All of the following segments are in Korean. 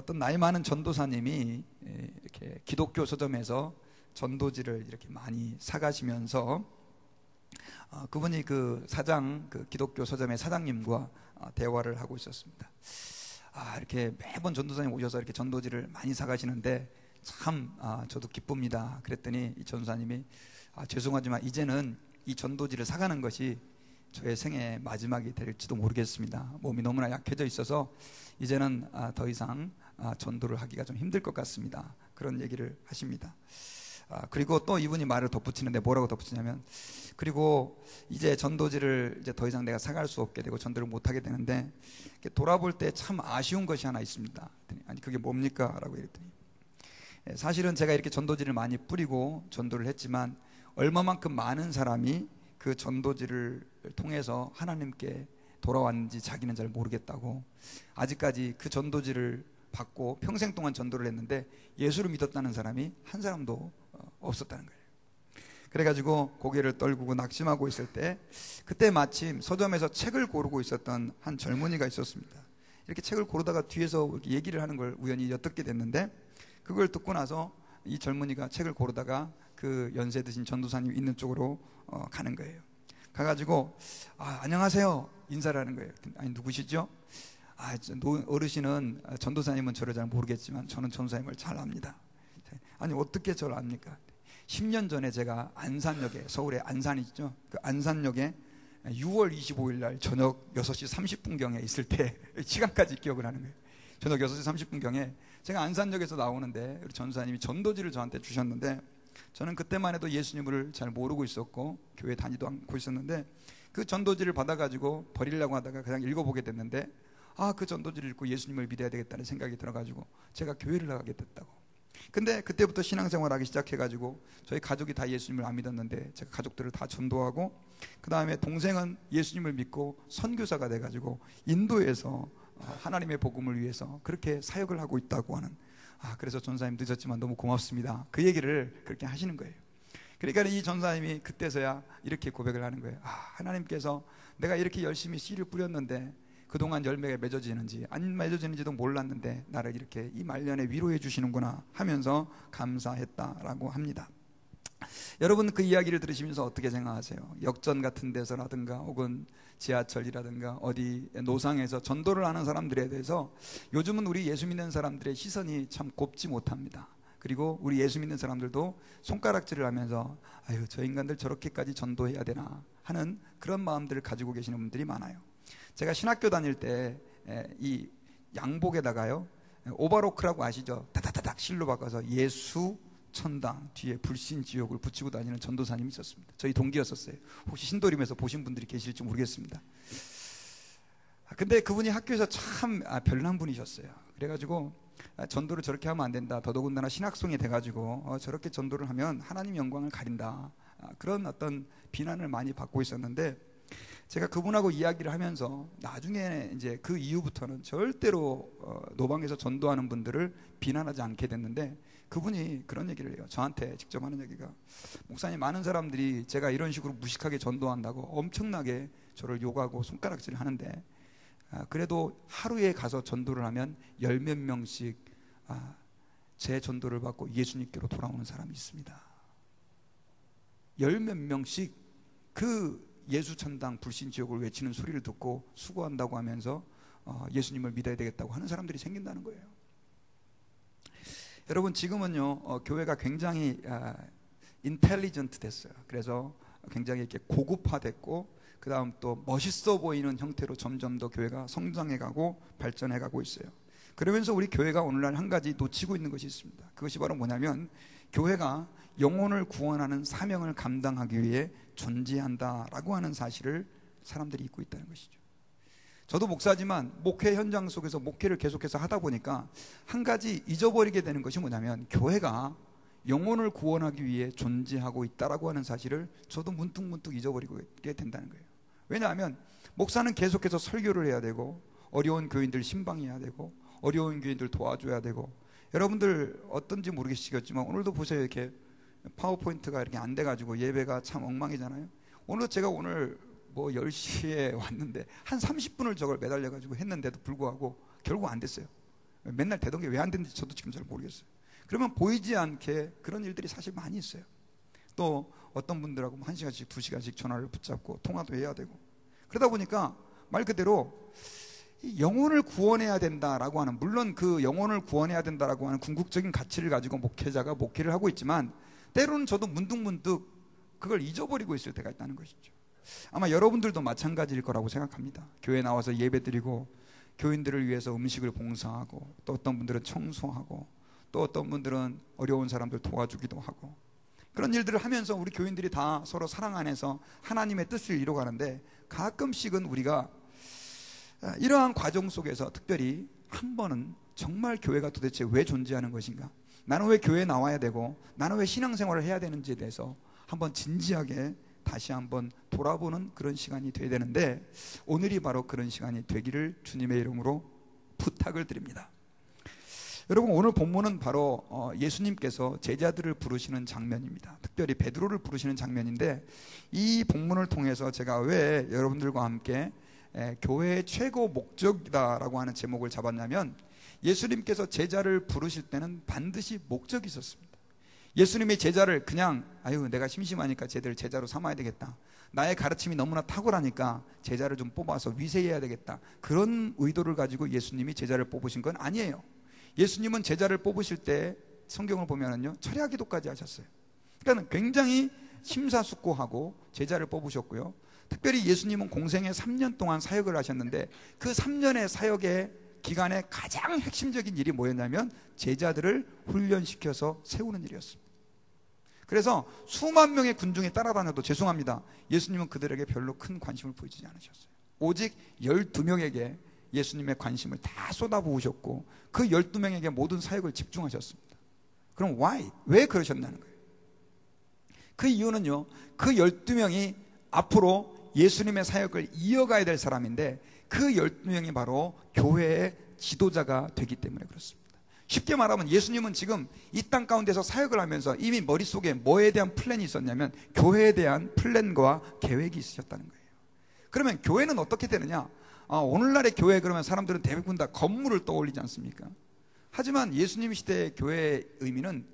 어떤 나이 많은 전도사님이 이렇게 기독교 서점에서 전도지를 이렇게 많이 사가시면서 그분이 그 기독교 서점의 사장님과 대화를 하고 있었습니다. 이렇게 매번 전도사님 오셔서 이렇게 전도지를 많이 사가시는데 참 저도 기쁩니다. 그랬더니 이 전도사님이 죄송하지만 이제는 이 전도지를 사가는 것이 저의 생애 마지막이 될지도 모르겠습니다. 몸이 너무나 약해져 있어서 이제는 더 이상 전도를 하기가 좀 힘들 것 같습니다. 그런 얘기를 하십니다. 그리고 또 이분이 말을 덧붙이는데 뭐라고 덧붙이냐면, 그리고 이제 전도지를 이제 더 이상 내가 사갈 수 없게 되고 전도를 못 하게 되는데 돌아볼 때 참 아쉬운 것이 하나 있습니다. 아니 그게 뭡니까? 라고 이랬더니, 사실은 제가 이렇게 전도지를 많이 뿌리고 전도를 했지만 얼마만큼 많은 사람이 그 전도지를 통해서 하나님께 돌아왔는지 자기는 잘 모르겠다고, 아직까지 그 전도지를 받고 평생 동안 전도를 했는데 예수를 믿었다는 사람이 한 사람도 없었다는 거예요. 그래가지고 고개를 떨구고 낙심하고 있을 때 그때 마침 서점에서 책을 고르고 있었던 한 젊은이가 있었습니다. 이렇게 책을 고르다가 뒤에서 이렇게 얘기를 하는 걸 우연히 엿듣게 됐는데, 그걸 듣고 나서 이 젊은이가 책을 고르다가 그 연세 드신 전도사님 있는 쪽으로 가는 거예요. 가가지고 안녕하세요 인사를 하는 거예요. 아니 누구시죠? 어르신은 전도사님은 저를 잘 모르겠지만 저는 전도사님을 잘 압니다. 아니 어떻게 저를 압니까? 10년 전에 제가 안산역에, 서울의 안산 있죠? 그 안산역에 6월 25일 날 저녁 6시 30분경에 있을 때 시간까지 기억을 하는 거예요. 저녁 6시 30분경에 제가 안산역에서 나오는데 우리 전도사님이 전도지를 저한테 주셨는데, 저는 그때만 해도 예수님을 잘 모르고 있었고 교회 다니도 않고 있었는데 그 전도지를 받아가지고 버리려고 하다가 그냥 읽어보게 됐는데, 그 전도지를 읽고 예수님을 믿어야 되겠다는 생각이 들어가지고 제가 교회를 나가게 됐다고. 근데 그때부터 신앙생활을 하기 시작해가지고 저희 가족이 다 예수님을 안 믿었는데 제가 가족들을 다 전도하고, 그 다음에 동생은 예수님을 믿고 선교사가 돼가지고 인도에서 하나님의 복음을 위해서 그렇게 사역을 하고 있다고 하는, 그래서 전사님 늦었지만 너무 고맙습니다, 그 얘기를 그렇게 하시는 거예요. 그러니까 이 전사님이 그때서야 이렇게 고백을 하는 거예요. 하나님께서 내가 이렇게 열심히 씨를 뿌렸는데 그동안 열매가 맺어지는지 안 맺어지는지도 몰랐는데 나를 이렇게 이 말년에 위로해 주시는구나 하면서 감사했다라고 합니다. 여러분 그 이야기를 들으시면서 어떻게 생각하세요? 역전 같은 데서라든가 혹은 지하철이라든가 어디 노상에서 전도를 하는 사람들에 대해서 요즘은 우리 예수 믿는 사람들의 시선이 참 곱지 못합니다. 그리고 우리 예수 믿는 사람들도 손가락질을 하면서 저 인간들 저렇게까지 전도해야 되나 하는 그런 마음들을 가지고 계시는 분들이 많아요. 제가 신학교 다닐 때 이 양복에다가요 오바로크라고 아시죠? 다다다닥 실로 바꿔서 예수 천당 뒤에 불신지옥을 붙이고 다니는 전도사님이 있었습니다. 저희 동기였었어요. 혹시 신도림에서 보신 분들이 계실지 모르겠습니다. 근데 그분이 학교에서 참 별난 분이셨어요. 그래가지고 전도를 저렇게 하면 안 된다, 더더군다나 신학송이 돼가지고 저렇게 전도를 하면 하나님 영광을 가린다, 그런 어떤 비난을 많이 받고 있었는데, 제가 그분하고 이야기를 하면서 나중에 이제 그 이후부터는 절대로 노방에서 전도하는 분들을 비난하지 않게 됐는데, 그분이 그런 얘기를 해요. 저한테 직접 하는 얘기가, 목사님 많은 사람들이 제가 이런 식으로 무식하게 전도한다고 엄청나게 저를 욕하고 손가락질을 하는데 그래도 하루에 가서 전도를 하면 10몇 명씩 제 전도를 받고 예수님께로 돌아오는 사람이 있습니다. 10몇 명씩 그 예수천당 불신지옥을 외치는 소리를 듣고 수고한다고 하면서 예수님을 믿어야 되겠다고 하는 사람들이 생긴다는 거예요. 여러분 지금은요 교회가 굉장히 인텔리전트 됐어요. 그래서 굉장히 이렇게 고급화됐고, 그 다음 또 멋있어 보이는 형태로 점점 더 교회가 성장해가고 발전해가고 있어요. 그러면서 우리 교회가 오늘날 한 가지 놓치고 있는 것이 있습니다. 그것이 바로 뭐냐면, 교회가 영혼을 구원하는 사명을 감당하기 위해 존재한다라고 하는 사실을 사람들이 잊고 있다는 것이죠. 저도 목사지만 목회 현장 속에서 목회를 계속해서 하다 보니까 한 가지 잊어버리게 되는 것이 뭐냐면, 교회가 영혼을 구원하기 위해 존재하고 있다라고 하는 사실을 저도 문득문득 잊어버리게 된다는 거예요. 왜냐하면 목사는 계속해서 설교를 해야 되고, 어려운 교인들 신방해야 되고, 어려운 교인들 도와줘야 되고, 여러분들 어떤지 모르겠지만 오늘도 보세요. 이렇게 파워포인트가 이렇게 안 돼가지고 예배가 참 엉망이잖아요. 제가 오늘 10시에 왔는데 한 30분을 저걸 매달려가지고 했는데도 불구하고 결국 안 됐어요. 맨날 되던 게 왜 안 되는지 저도 지금 잘 모르겠어요. 그러면 보이지 않게 그런 일들이 사실 많이 있어요. 또 어떤 분들하고 1시간씩 2시간씩 전화를 붙잡고 통화도 해야 되고, 그러다 보니까 말 그대로 영혼을 구원해야 된다라고 하는, 물론 그 영혼을 구원해야 된다라고 하는 궁극적인 가치를 가지고 목회자가 목회를 하고 있지만, 때로는 저도 문득문득 그걸 잊어버리고 있을 때가 있다는 것이죠. 아마 여러분들도 마찬가지일 거라고 생각합니다. 교회 나와서 예배드리고, 교인들을 위해서 음식을 봉사하고, 또 어떤 분들은 청소하고, 또 어떤 분들은 어려운 사람들 도와주기도 하고, 그런 일들을 하면서 우리 교인들이 다 서로 사랑 안에서 하나님의 뜻을 이루어가는데, 가끔씩은 우리가 이러한 과정 속에서 특별히 한 번은 정말 교회가 도대체 왜 존재하는 것인가, 나는 왜 교회에 나와야 되고 나는 왜 신앙생활을 해야 되는지에 대해서 한번 진지하게 다시 한번 돌아보는 그런 시간이 돼야 되는데, 오늘이 바로 그런 시간이 되기를 주님의 이름으로 부탁을 드립니다. 여러분, 오늘 본문은 바로 예수님께서 제자들을 부르시는 장면입니다. 특별히 베드로를 부르시는 장면인데, 이 본문을 통해서 제가 왜 여러분들과 함께 교회의 최고 목적이다라고 하는 제목을 잡았냐면, 예수님께서 제자를 부르실 때는 반드시 목적이 있었습니다. 예수님의 제자를 그냥 내가 심심하니까 쟤들 제자로 삼아야 되겠다, 나의 가르침이 너무나 탁월하니까 제자를 좀 뽑아서 위세해야 되겠다, 그런 의도를 가지고 예수님이 제자를 뽑으신 건 아니에요. 예수님은 제자를 뽑으실 때 성경을 보면은요, 철야 기도까지 하셨어요. 그러니까 굉장히 심사숙고하고 제자를 뽑으셨고요. 특별히 예수님은 공생에 3년 동안 사역을 하셨는데, 그 3년의 사역의 기간에 가장 핵심적인 일이 뭐였냐면 제자들을 훈련시켜서 세우는 일이었습니다. 그래서 수만 명의 군중이 따라다녀도 죄송합니다, 예수님은 그들에게 별로 큰 관심을 보이지 않으셨어요. 오직 12명에게 예수님의 관심을 다 쏟아부으셨고, 그 12명에게 모든 사역을 집중하셨습니다. 그럼 why? 왜 그러셨다는 거예요? 그 이유는요, 그 12명이 앞으로 예수님의 사역을 이어가야 될 사람인데, 그 12명이 바로 교회의 지도자가 되기 때문에 그렇습니다. 쉽게 말하면 예수님은 지금 이 땅 가운데서 사역을 하면서 이미 머릿속에 뭐에 대한 플랜이 있었냐면, 교회에 대한 플랜과 계획이 있으셨다는 거예요. 그러면 교회는 어떻게 되느냐? 오늘날의 교회, 그러면 사람들은 대부분 다 건물을 떠올리지 않습니까? 하지만 예수님 시대의 교회의 의미는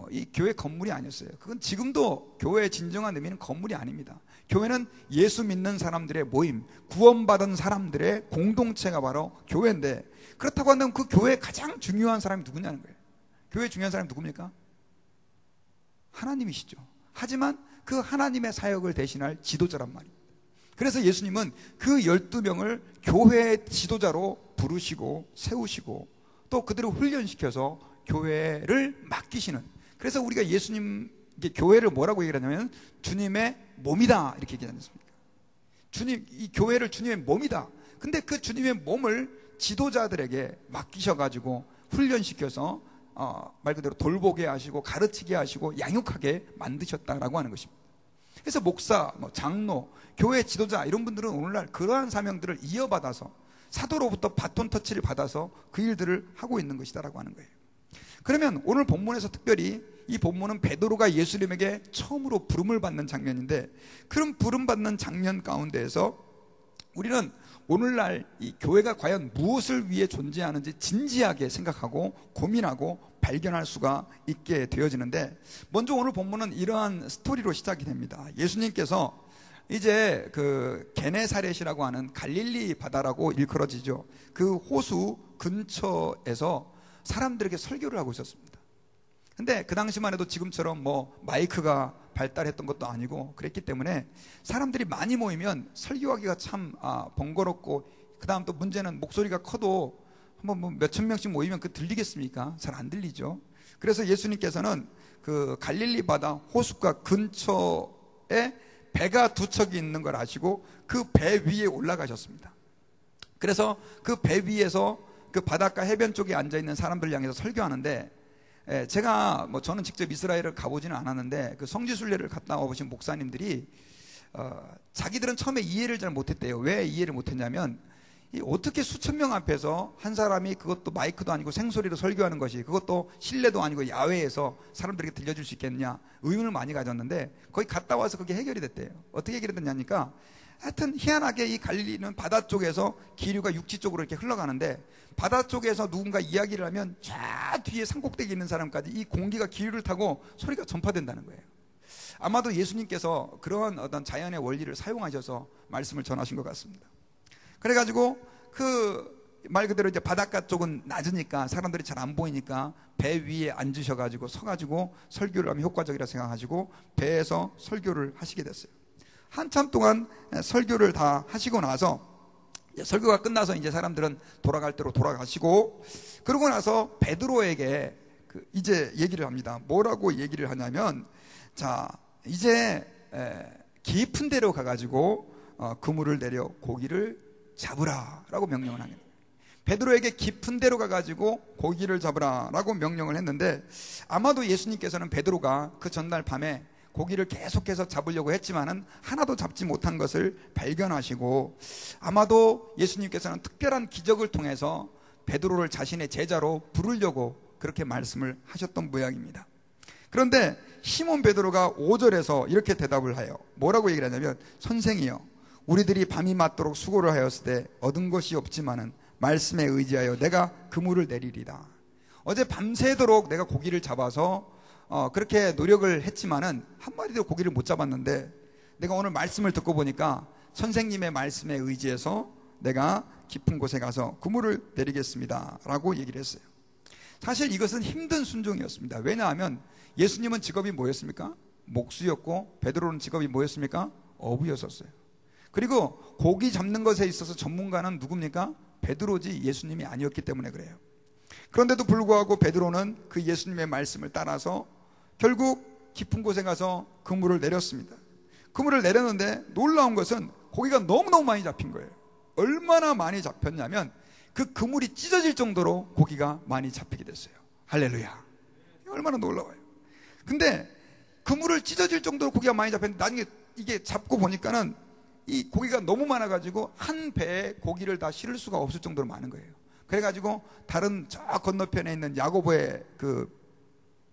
이 교회 건물이 아니었어요. 그건 지금도 교회의 진정한 의미는 건물이 아닙니다. 교회는 예수 믿는 사람들의 모임, 구원받은 사람들의 공동체가 바로 교회인데, 그렇다고 한다면 그 교회의 가장 중요한 사람이 누구냐는 거예요. 교회의 중요한 사람이 누굽니까? 하나님이시죠. 하지만 그 하나님의 사역을 대신할 지도자란 말입니다. 그래서 예수님은 그 12명을 교회의 지도자로 부르시고 세우시고, 또 그들을 훈련시켜서 교회를 맡기시는, 그래서 우리가 예수님 교회를 뭐라고 얘기를 하냐면 주님의 몸이다, 이렇게 얘기하지 않습니까? 이 교회를 주님의 몸이다. 근데 그 주님의 몸을 지도자들에게 맡기셔가지고 훈련시켜서 말 그대로 돌보게 하시고 가르치게 하시고 양육하게 만드셨다라고 하는 것입니다. 그래서 목사, 장로, 교회 지도자, 이런 분들은 오늘날 그러한 사명들을 이어받아서 사도로부터 바톤 터치를 받아서 그 일들을 하고 있는 것이다라고 하는 거예요. 그러면 오늘 본문에서 특별히 이 본문은 베드로가 예수님에게 처음으로 부름을 받는 장면인데, 그런 부름받는 장면 가운데에서 우리는 오늘날 이 교회가 과연 무엇을 위해 존재하는지 진지하게 생각하고 고민하고 발견할 수가 있게 되어지는데, 먼저 오늘 본문은 이러한 스토리로 시작이 됩니다. 예수님께서 이제 그 게네사렛이라고 하는 갈릴리 바다라고 일컬어지죠, 그 호수 근처에서 사람들에게 설교를 하고 있었습니다. 근데 그 당시만 해도 지금처럼 마이크가 발달했던 것도 아니고 그랬기 때문에 사람들이 많이 모이면 설교하기가 참 번거롭고, 그 다음 또 문제는 목소리가 커도 한번 몇천 명씩 모이면 그 들리겠습니까? 잘 안 들리죠. 그래서 예수님께서는 그 갈릴리 바다 호숫가 근처에 배가 두 척이 있는 걸 아시고 그 배 위에 올라가셨습니다. 그래서 그 배 위에서 그 바닷가 해변 쪽에 앉아있는 사람들을 향해서 설교하는데, 제가 저는 직접 이스라엘을 가보지는 않았는데 그 성지순례를 갔다 와보신 목사님들이 자기들은 처음에 이해를 잘 못했대요. 왜 이해를 못했냐면, 어떻게 수천 명 앞에서 한 사람이, 그것도 마이크도 아니고 생소리로 설교하는 것이, 그것도 실내도 아니고 야외에서 사람들에게 들려줄 수 있겠느냐 의문을 많이 가졌는데, 거기 갔다 와서 그게 해결이 됐대요. 어떻게 해결이 됐냐니까, 하여튼 희한하게 이 갈릴리는 바다 쪽에서 기류가 육지 쪽으로 이렇게 흘러가는데, 바다 쪽에서 누군가 이야기를 하면 저 뒤에 산꼭대기 있는 사람까지 이 공기가 기류를 타고 소리가 전파된다는 거예요. 아마도 예수님께서 그러한 어떤 자연의 원리를 사용하셔서 말씀을 전하신 것 같습니다. 그래가지고 그 말 그대로 이제 바닷가 쪽은 낮으니까 사람들이 잘 안 보이니까 배 위에 앉으셔가지고 서가지고 설교를 하면 효과적이라 생각하시고 배에서 설교를 하시게 됐어요. 한참 동안 설교를 다 하시고 나서 설교가 끝나서 이제 사람들은 돌아갈 대로 돌아가시고, 그러고 나서 베드로에게 이제 얘기를 합니다. 뭐라고 얘기를 하냐면, 자 이제 깊은 데로 가가지고 그물을 내려 고기를 잡으라라고 명령을 합니다. 베드로에게 깊은 데로 가가지고 고기를 잡으라라고 명령을 했는데, 아마도 예수님께서는 베드로가 그 전날 밤에 고기를 계속해서 잡으려고 했지만은 하나도 잡지 못한 것을 발견하시고, 아마도 예수님께서는 특별한 기적을 통해서 베드로를 자신의 제자로 부르려고 그렇게 말씀을 하셨던 모양입니다. 그런데 시몬 베드로가 5절에서 이렇게 대답을 해요. 뭐라고 얘기를 하냐면, 선생이여, 우리들이 밤이 맞도록 수고를 하였을 때 얻은 것이 없지만은 말씀에 의지하여 내가 그물을 내리리다. 어제 밤새도록 내가 고기를 잡아서 그렇게 노력을 했지만은 한 마리도 고기를 못 잡았는데, 내가 오늘 말씀을 듣고 보니까 선생님의 말씀에 의지해서 내가 깊은 곳에 가서 그물을 내리겠습니다 라고 얘기를 했어요. 사실 이것은 힘든 순종이었습니다. 왜냐하면 예수님은 직업이 뭐였습니까? 목수였고, 베드로는 직업이 뭐였습니까? 어부였었어요. 그리고 고기 잡는 것에 있어서 전문가는 누굽니까? 베드로지 예수님이 아니었기 때문에 그래요. 그런데도 불구하고 베드로는 그 예수님의 말씀을 따라서 결국 깊은 곳에 가서 그물을 내렸습니다. 그물을 내렸는데 놀라운 것은 고기가 너무너무 많이 잡힌 거예요. 얼마나 많이 잡혔냐면 그 그물이 찢어질 정도로 고기가 많이 잡히게 됐어요. 할렐루야. 얼마나 놀라워요. 근데 그물을 찢어질 정도로 고기가 많이 잡혔는데 나중에 이게 잡고 보니까는 이 고기가 너무 많아가지고 한 배에 고기를 다 실을 수가 없을 정도로 많은 거예요. 그래가지고 다른 저 건너편에 있는 야고보의 그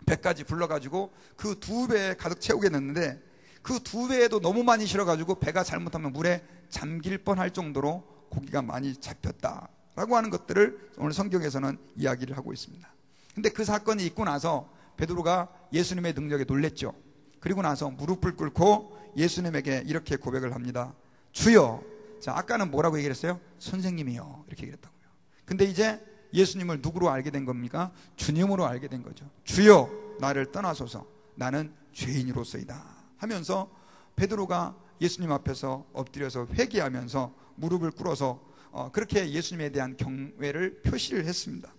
배까지 불러가지고 그 2배에 가득 채우게 됐는데, 그 2배에도 너무 많이 실어가지고 배가 잘못하면 물에 잠길 뻔할 정도로 고기가 많이 잡혔다라고 하는 것들을 오늘 성경에서는 이야기를 하고 있습니다. 근데 그 사건이 있고 나서 베드로가 예수님의 능력에 놀랬죠. 그리고 나서 무릎을 꿇고 예수님에게 이렇게 고백을 합니다. 주여. 자, 아까는 뭐라고 얘기를 했어요? 선생님이요, 이렇게 얘기했다고요. 근데 이제 예수님을 누구로 알게 된 겁니까? 주님으로 알게 된 거죠. 주여, 나를 떠나소서, 나는 죄인으로서이다 하면서 베드로가 예수님 앞에서 엎드려서 회개하면서 무릎을 꿇어서 그렇게 예수님에 대한 경외를 표시를 했습니다.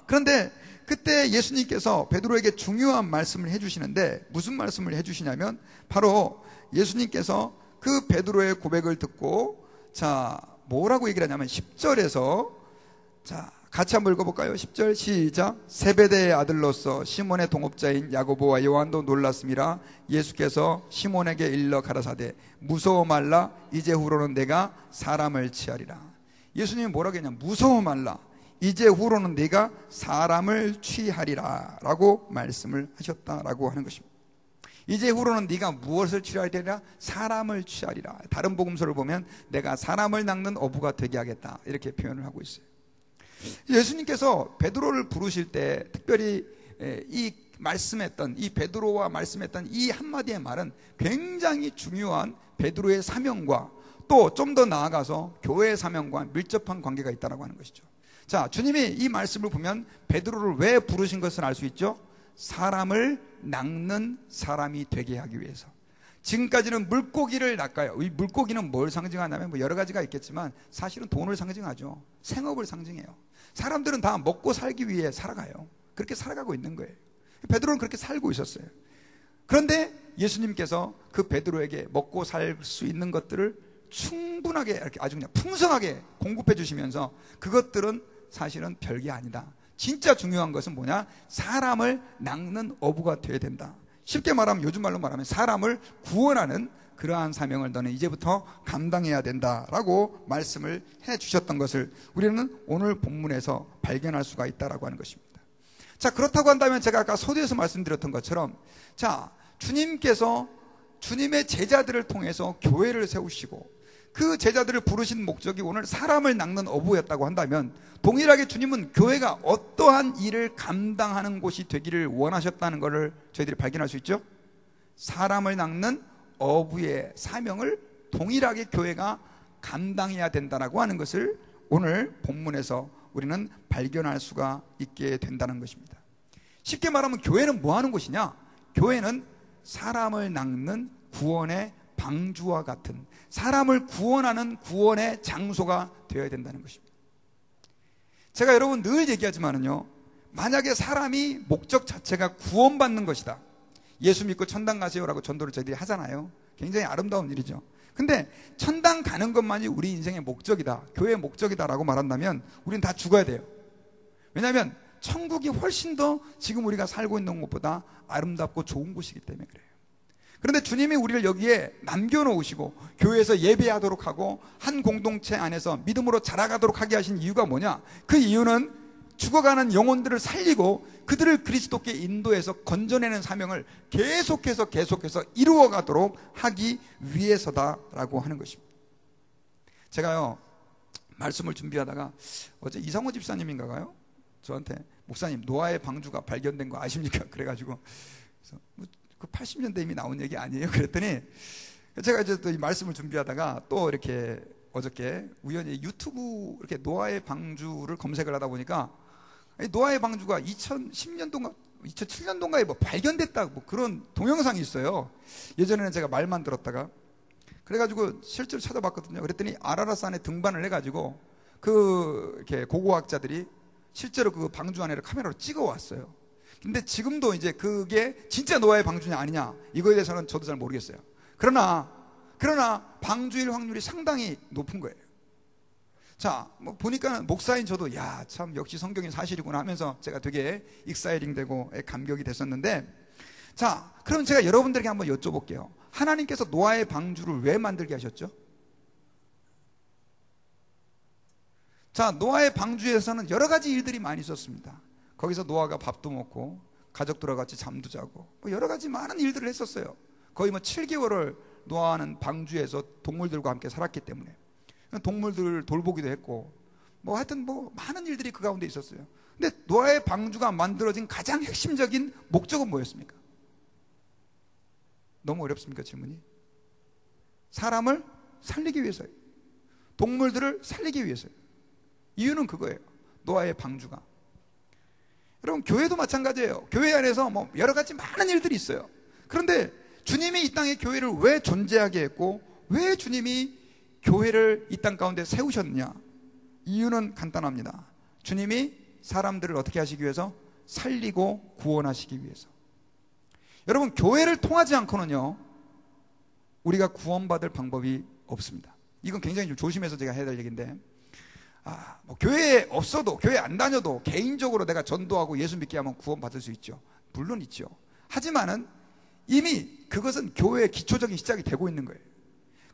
그런데 그때 예수님께서 베드로에게 중요한 말씀을 해주시는데, 무슨 말씀을 해주시냐면 바로 예수님께서 그 베드로의 고백을 듣고, 자 뭐라고 얘기를 하냐면 10절에서, 자 같이 한번 읽어볼까요? 10절 시작. 세베대의 아들로서 시몬의 동업자인 야고보와 요한도 놀랐음이라. 예수께서 시몬에게 일러 가라사대 무서워 말라, 이제후로는 내가 사람을 취하리라. 예수님이 뭐라고 했냐, 무서워 말라, 이제후로는 네가 사람을 취하리라 라고 말씀을 하셨다라고 하는 것입니다. 이제후로는 네가 무엇을 취하리라? 사람을 취하리라. 다른 복음서를 보면 내가 사람을 낚는 어부가 되게 하겠다, 이렇게 표현을 하고 있어요. 예수님께서 베드로를 부르실 때 특별히 이 말씀했던, 이 베드로와 말씀했던 이 한마디의 말은 굉장히 중요한 베드로의 사명과 또 좀 더 나아가서 교회의 사명과 밀접한 관계가 있다고 하는 것이죠. 자, 주님이 이 말씀을 보면 베드로를 왜 부르신 것을 알 수 있죠? 사람을 낚는 사람이 되게 하기 위해서. 지금까지는 물고기를 낚아요. 이 물고기는 뭘 상징하냐면 뭐 여러 가지가 있겠지만 사실은 돈을 상징하죠. 생업을 상징해요. 사람들은 다 먹고 살기 위해 살아가요. 그렇게 살아가고 있는 거예요. 베드로는 그렇게 살고 있었어요. 그런데 예수님께서 그 베드로에게 먹고 살 수 있는 것들을 충분하게, 이렇게 아주 그냥 풍성하게 공급해 주시면서, 그것들은 사실은 별게 아니다. 진짜 중요한 것은 뭐냐? 사람을 낚는 어부가 되어야 된다. 쉽게 말하면, 요즘 말로 말하면 사람을 구원하는 그러한 사명을 너는 이제부터 감당해야 된다라고 말씀을 해 주셨던 것을 우리는 오늘 본문에서 발견할 수가 있다라고 하는 것입니다. 자, 그렇다고 한다면 제가 아까 서두에서 말씀드렸던 것처럼, 자, 주님께서 주님의 제자들을 통해서 교회를 세우시고 그 제자들을 부르신 목적이 오늘 사람을 낚는 어부였다고 한다면, 동일하게 주님은 교회가 어떠한 일을 감당하는 곳이 되기를 원하셨다는 것을 저희들이 발견할 수 있죠. 사람을 낚는 어부의 사명을 동일하게 교회가 감당해야 된다라고 하는 것을 오늘 본문에서 우리는 발견할 수가 있게 된다는 것입니다. 쉽게 말하면 교회는 뭐 하는 곳이냐? 교회는 사람을 낚는 구원의 방주와 같은, 사람을 구원하는 구원의 장소가 되어야 된다는 것입니다. 제가 여러분 늘 얘기하지만은요, 만약에 사람이 목적 자체가 구원받는 것이다, 예수 믿고 천당 가세요라고 전도를 저희들이 하잖아요. 굉장히 아름다운 일이죠. 근데 천당 가는 것만이 우리 인생의 목적이다, 교회의 목적이다라고 말한다면 우리는 다 죽어야 돼요. 왜냐하면 천국이 훨씬 더 지금 우리가 살고 있는 곳보다 아름답고 좋은 곳이기 때문에 그래요. 그런데 주님이 우리를 여기에 남겨놓으시고 교회에서 예배하도록 하고 한 공동체 안에서 믿음으로 자라가도록 하게 하신 이유가 뭐냐? 그 이유는 죽어가는 영혼들을 살리고 그들을 그리스도께 인도해서 건져내는 사명을 계속해서 이루어가도록 하기 위해서다라고 하는 것입니다. 제가요, 말씀을 준비하다가 어제 이상호 집사님인가요? 저한테, 목사님, 노아의 방주가 발견된 거 아십니까? 그래가지고 그 80년대 이미 나온 얘기 아니에요? 그랬더니 제가 이제 또 이 말씀을 준비하다가 또 이렇게 어저께 우연히 유튜브 이렇게 노아의 방주를 검색을 하다 보니까 노아의 방주가 2010년도인가 2007년도인가에 뭐 발견됐다, 뭐 그런 동영상이 있어요. 예전에는 제가 말만 들었다가 그래가지고 실제로 찾아봤거든요. 그랬더니 아라라산에 등반을 해가지고 그 이렇게 고고학자들이 실제로 그 방주 안에를 카메라로 찍어 왔어요. 근데 지금도 이제 그게 진짜 노아의 방주냐 아니냐, 이거에 대해서는 저도 잘 모르겠어요. 그러나 방주일 확률이 상당히 높은 거예요. 자, 뭐 보니까 목사인 저도 야, 참 역시 성경이 사실이구나 하면서 제가 되게 익사이링 되고 감격이 됐었는데, 자, 그럼 제가 여러분들에게 한번 여쭤볼게요. 하나님께서 노아의 방주를 왜 만들게 하셨죠? 자, 노아의 방주에서는 여러 가지 일들이 많이 있었습니다. 거기서 노아가 밥도 먹고 가족들과 같이 잠도 자고 뭐 여러 가지 많은 일들을 했었어요. 거의 뭐 7개월을 노아는 방주에서 동물들과 함께 살았기 때문에 동물들 돌보기도 했고 뭐 하여튼 뭐 많은 일들이 그 가운데 있었어요. 근데 노아의 방주가 만들어진 가장 핵심적인 목적은 뭐였습니까? 너무 어렵습니까, 질문이? 사람을 살리기 위해서예요. 동물들을 살리기 위해서예요. 이유는 그거예요. 노아의 방주가. 여러분, 교회도 마찬가지예요. 교회 안에서 뭐 여러 가지 많은 일들이 있어요. 그런데 주님이 이 땅에 교회를 왜 존재하게 했고 왜 주님이 교회를 이 땅 가운데 세우셨느냐? 이유는 간단합니다. 주님이 사람들을 어떻게 하시기 위해서? 살리고 구원하시기 위해서. 여러분, 교회를 통하지 않고는요, 우리가 구원받을 방법이 없습니다. 이건 굉장히 좀 조심해서 제가 해야 될 얘기인데, 뭐 교회에 없어도, 교회 안 다녀도 개인적으로 내가 전도하고 예수 믿게 하면 구원받을 수 있죠. 물론 있죠. 하지만은 이미 그것은 교회의 기초적인 시작이 되고 있는 거예요.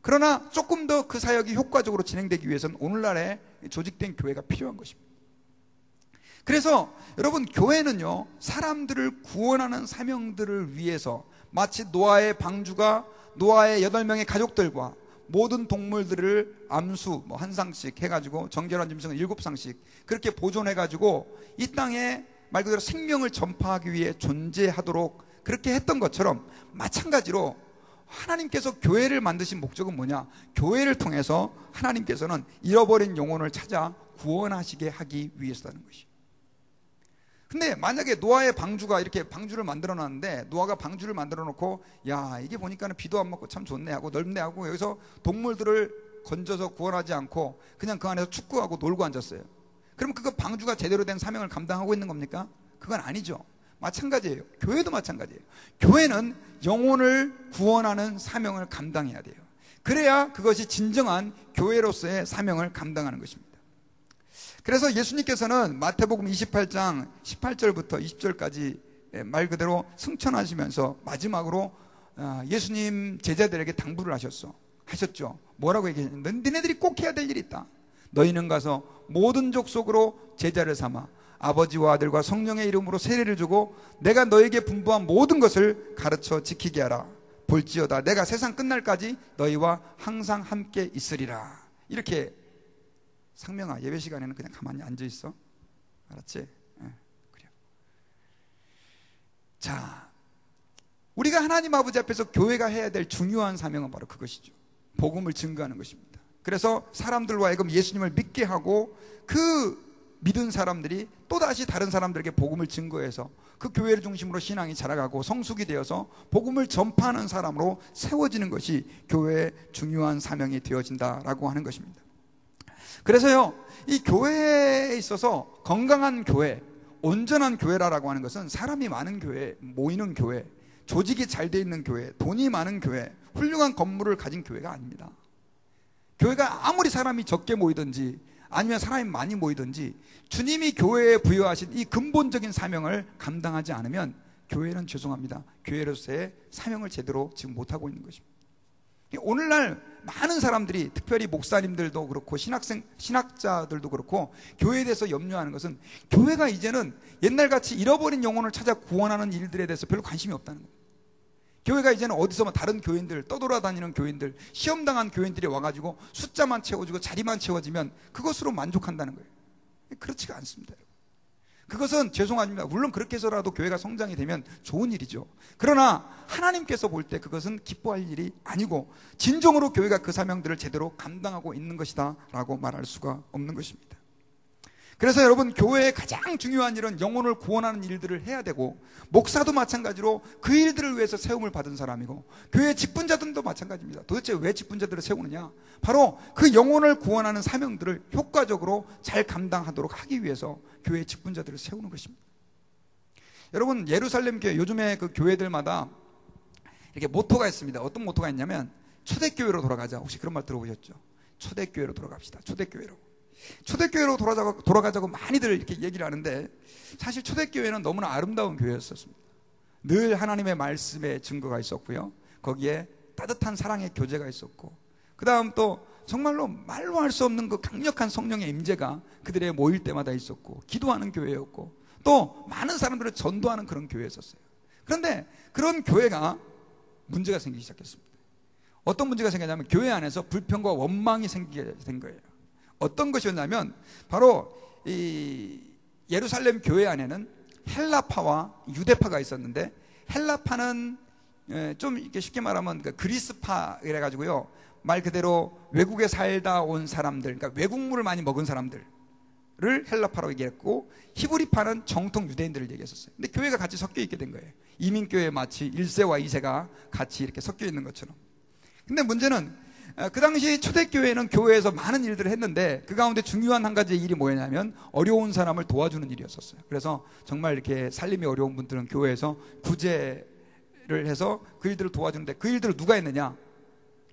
그러나 조금 더 그 사역이 효과적으로 진행되기 위해서는 오늘날에 조직된 교회가 필요한 것입니다. 그래서 여러분, 교회는요, 사람들을 구원하는 사명들을 위해서 마치 노아의 방주가 노아의 8명의 가족들과 모든 동물들을 암수 뭐 한 쌍씩 해가지고 정결한 짐승을 7쌍씩 그렇게 보존해가지고 이 땅에 말 그대로 생명을 전파하기 위해 존재하도록 그렇게 했던 것처럼, 마찬가지로 하나님께서 교회를 만드신 목적은 뭐냐? 교회를 통해서 하나님께서는 잃어버린 영혼을 찾아 구원하시게 하기 위해서라는 것이에요. 근데 만약에 노아의 방주가 이렇게 방주를 만들어 놨는데, 노아가 방주를 만들어 놓고 야, 이게 보니까는 비도 안 맞고 참 좋네 하고 넓네 하고 여기서 동물들을 건져서 구원하지 않고 그냥 그 안에서 축구하고 놀고 앉았어요. 그럼 그거 방주가 제대로 된 사명을 감당하고 있는 겁니까? 그건 아니죠. 마찬가지예요. 교회도 마찬가지예요. 교회는 영혼을 구원하는 사명을 감당해야 돼요. 그래야 그것이 진정한 교회로서의 사명을 감당하는 것입니다. 그래서 예수님께서는 마태복음 28장 18절부터 20절까지 말 그대로 승천하시면서 마지막으로 예수님 제자들에게 당부를 하셨죠. 뭐라고 얘기했냐면, 너희들이 꼭 해야 될 일이 있다. 너희는 가서 모든 족속으로 제자를 삼아 아버지와 아들과 성령의 이름으로 세례를 주고 내가 너에게 분부한 모든 것을 가르쳐 지키게 하라. 볼지어다 내가 세상 끝날까지 너희와 항상 함께 있으리라. 이렇게 상명아, 예배 시간에는 그냥 가만히 앉아 있어. 알았지? 그래. 자, 우리가 하나님 아버지 앞에서 교회가 해야 될 중요한 사명은 바로 그것이죠. 복음을 증거하는 것입니다. 그래서 사람들과 하여금 예수님을 믿게 하고 그 믿은 사람들이 또다시 다른 사람들에게 복음을 증거해서 그 교회를 중심으로 신앙이 자라가고 성숙이 되어서 복음을 전파하는 사람으로 세워지는 것이 교회의 중요한 사명이 되어진다라고 하는 것입니다. 그래서요, 이 교회에 있어서 건강한 교회, 온전한 교회라고 하는 것은 사람이 많은 교회, 모이는 교회, 조직이 잘 돼 있는 교회, 돈이 많은 교회, 훌륭한 건물을 가진 교회가 아닙니다. 교회가 아무리 사람이 적게 모이든지 아니면 사람이 많이 모이든지 주님이 교회에 부여하신 이 근본적인 사명을 감당하지 않으면 교회는 죄송합니다, 교회로서의 사명을 제대로 지금 못하고 있는 것입니다. 오늘날 많은 사람들이, 특별히 목사님들도 그렇고 신학자들도 그렇고 교회에 대해서 염려하는 것은 교회가 이제는 옛날같이 잃어버린 영혼을 찾아 구원하는 일들에 대해서 별로 관심이 없다는 거예요. 교회가 이제는 어디서 다른 교인들, 떠돌아다니는 교인들, 시험당한 교인들이 와가지고 숫자만 채워지고 자리만 채워지면 그것으로 만족한다는 거예요. 그렇지가 않습니다. 그것은 죄송합니다, 물론 그렇게 해서라도 교회가 성장이 되면 좋은 일이죠. 그러나 하나님께서 볼 때 그것은 기뻐할 일이 아니고 진정으로 교회가 그 사명들을 제대로 감당하고 있는 것이다 라고 말할 수가 없는 것입니다. 그래서 여러분, 교회의 가장 중요한 일은 영혼을 구원하는 일들을 해야 되고, 목사도 마찬가지로 그 일들을 위해서 세움을 받은 사람이고, 교회 직분자들도 마찬가지입니다. 도대체 왜 직분자들을 세우느냐? 바로 그 영혼을 구원하는 사명들을 효과적으로 잘 감당하도록 하기 위해서 교회 직분자들을 세우는 것입니다. 여러분, 예루살렘 교회, 요즘에 그 교회들마다 이렇게 모토가 있습니다. 어떤 모토가 있냐면 초대교회로 돌아가자. 혹시 그런 말 들어보셨죠? 초대교회로 돌아갑시다. 초대교회로 돌아가자고 많이들 이렇게 얘기를 하는데, 사실 초대교회는 너무나 아름다운 교회였었습니다. 늘 하나님의 말씀에 증거가 있었고요, 거기에 따뜻한 사랑의 교제가 있었고, 그 다음 또 정말로 말로 할 수 없는 그 강력한 성령의 임재가 그들의 모일 때마다 있었고, 기도하는 교회였고, 또 많은 사람들을 전도하는 그런 교회였었어요. 그런데 그런 교회가 문제가 생기기 시작했습니다. 어떤 문제가 생기냐면 교회 안에서 불평과 원망이 생기게 된 거예요. 어떤 것이었냐면 바로 이 예루살렘 교회 안에는 헬라파와 유대파가 있었는데, 헬라파는 좀 이렇게 쉽게 말하면 그리스파 이래가지고요, 말 그대로 외국에 살다 온 사람들, 그러니까 외국물을 많이 먹은 사람들을 헬라파라고 얘기했고, 히브리파는 정통 유대인들을 얘기했었어요. 근데 교회가 같이 섞여 있게 된 거예요. 이민교회 마치 1세와 2세가 같이 이렇게 섞여 있는 것처럼. 근데 문제는 그 당시 초대교회는 교회에서 많은 일들을 했는데 그 가운데 중요한 한 가지 일이 뭐였냐면 어려운 사람을 도와주는 일이었었어요. 그래서 정말 이렇게 살림이 어려운 분들은 교회에서 구제를 해서 그 일들을 도와주는데, 그 일들을 누가 했느냐?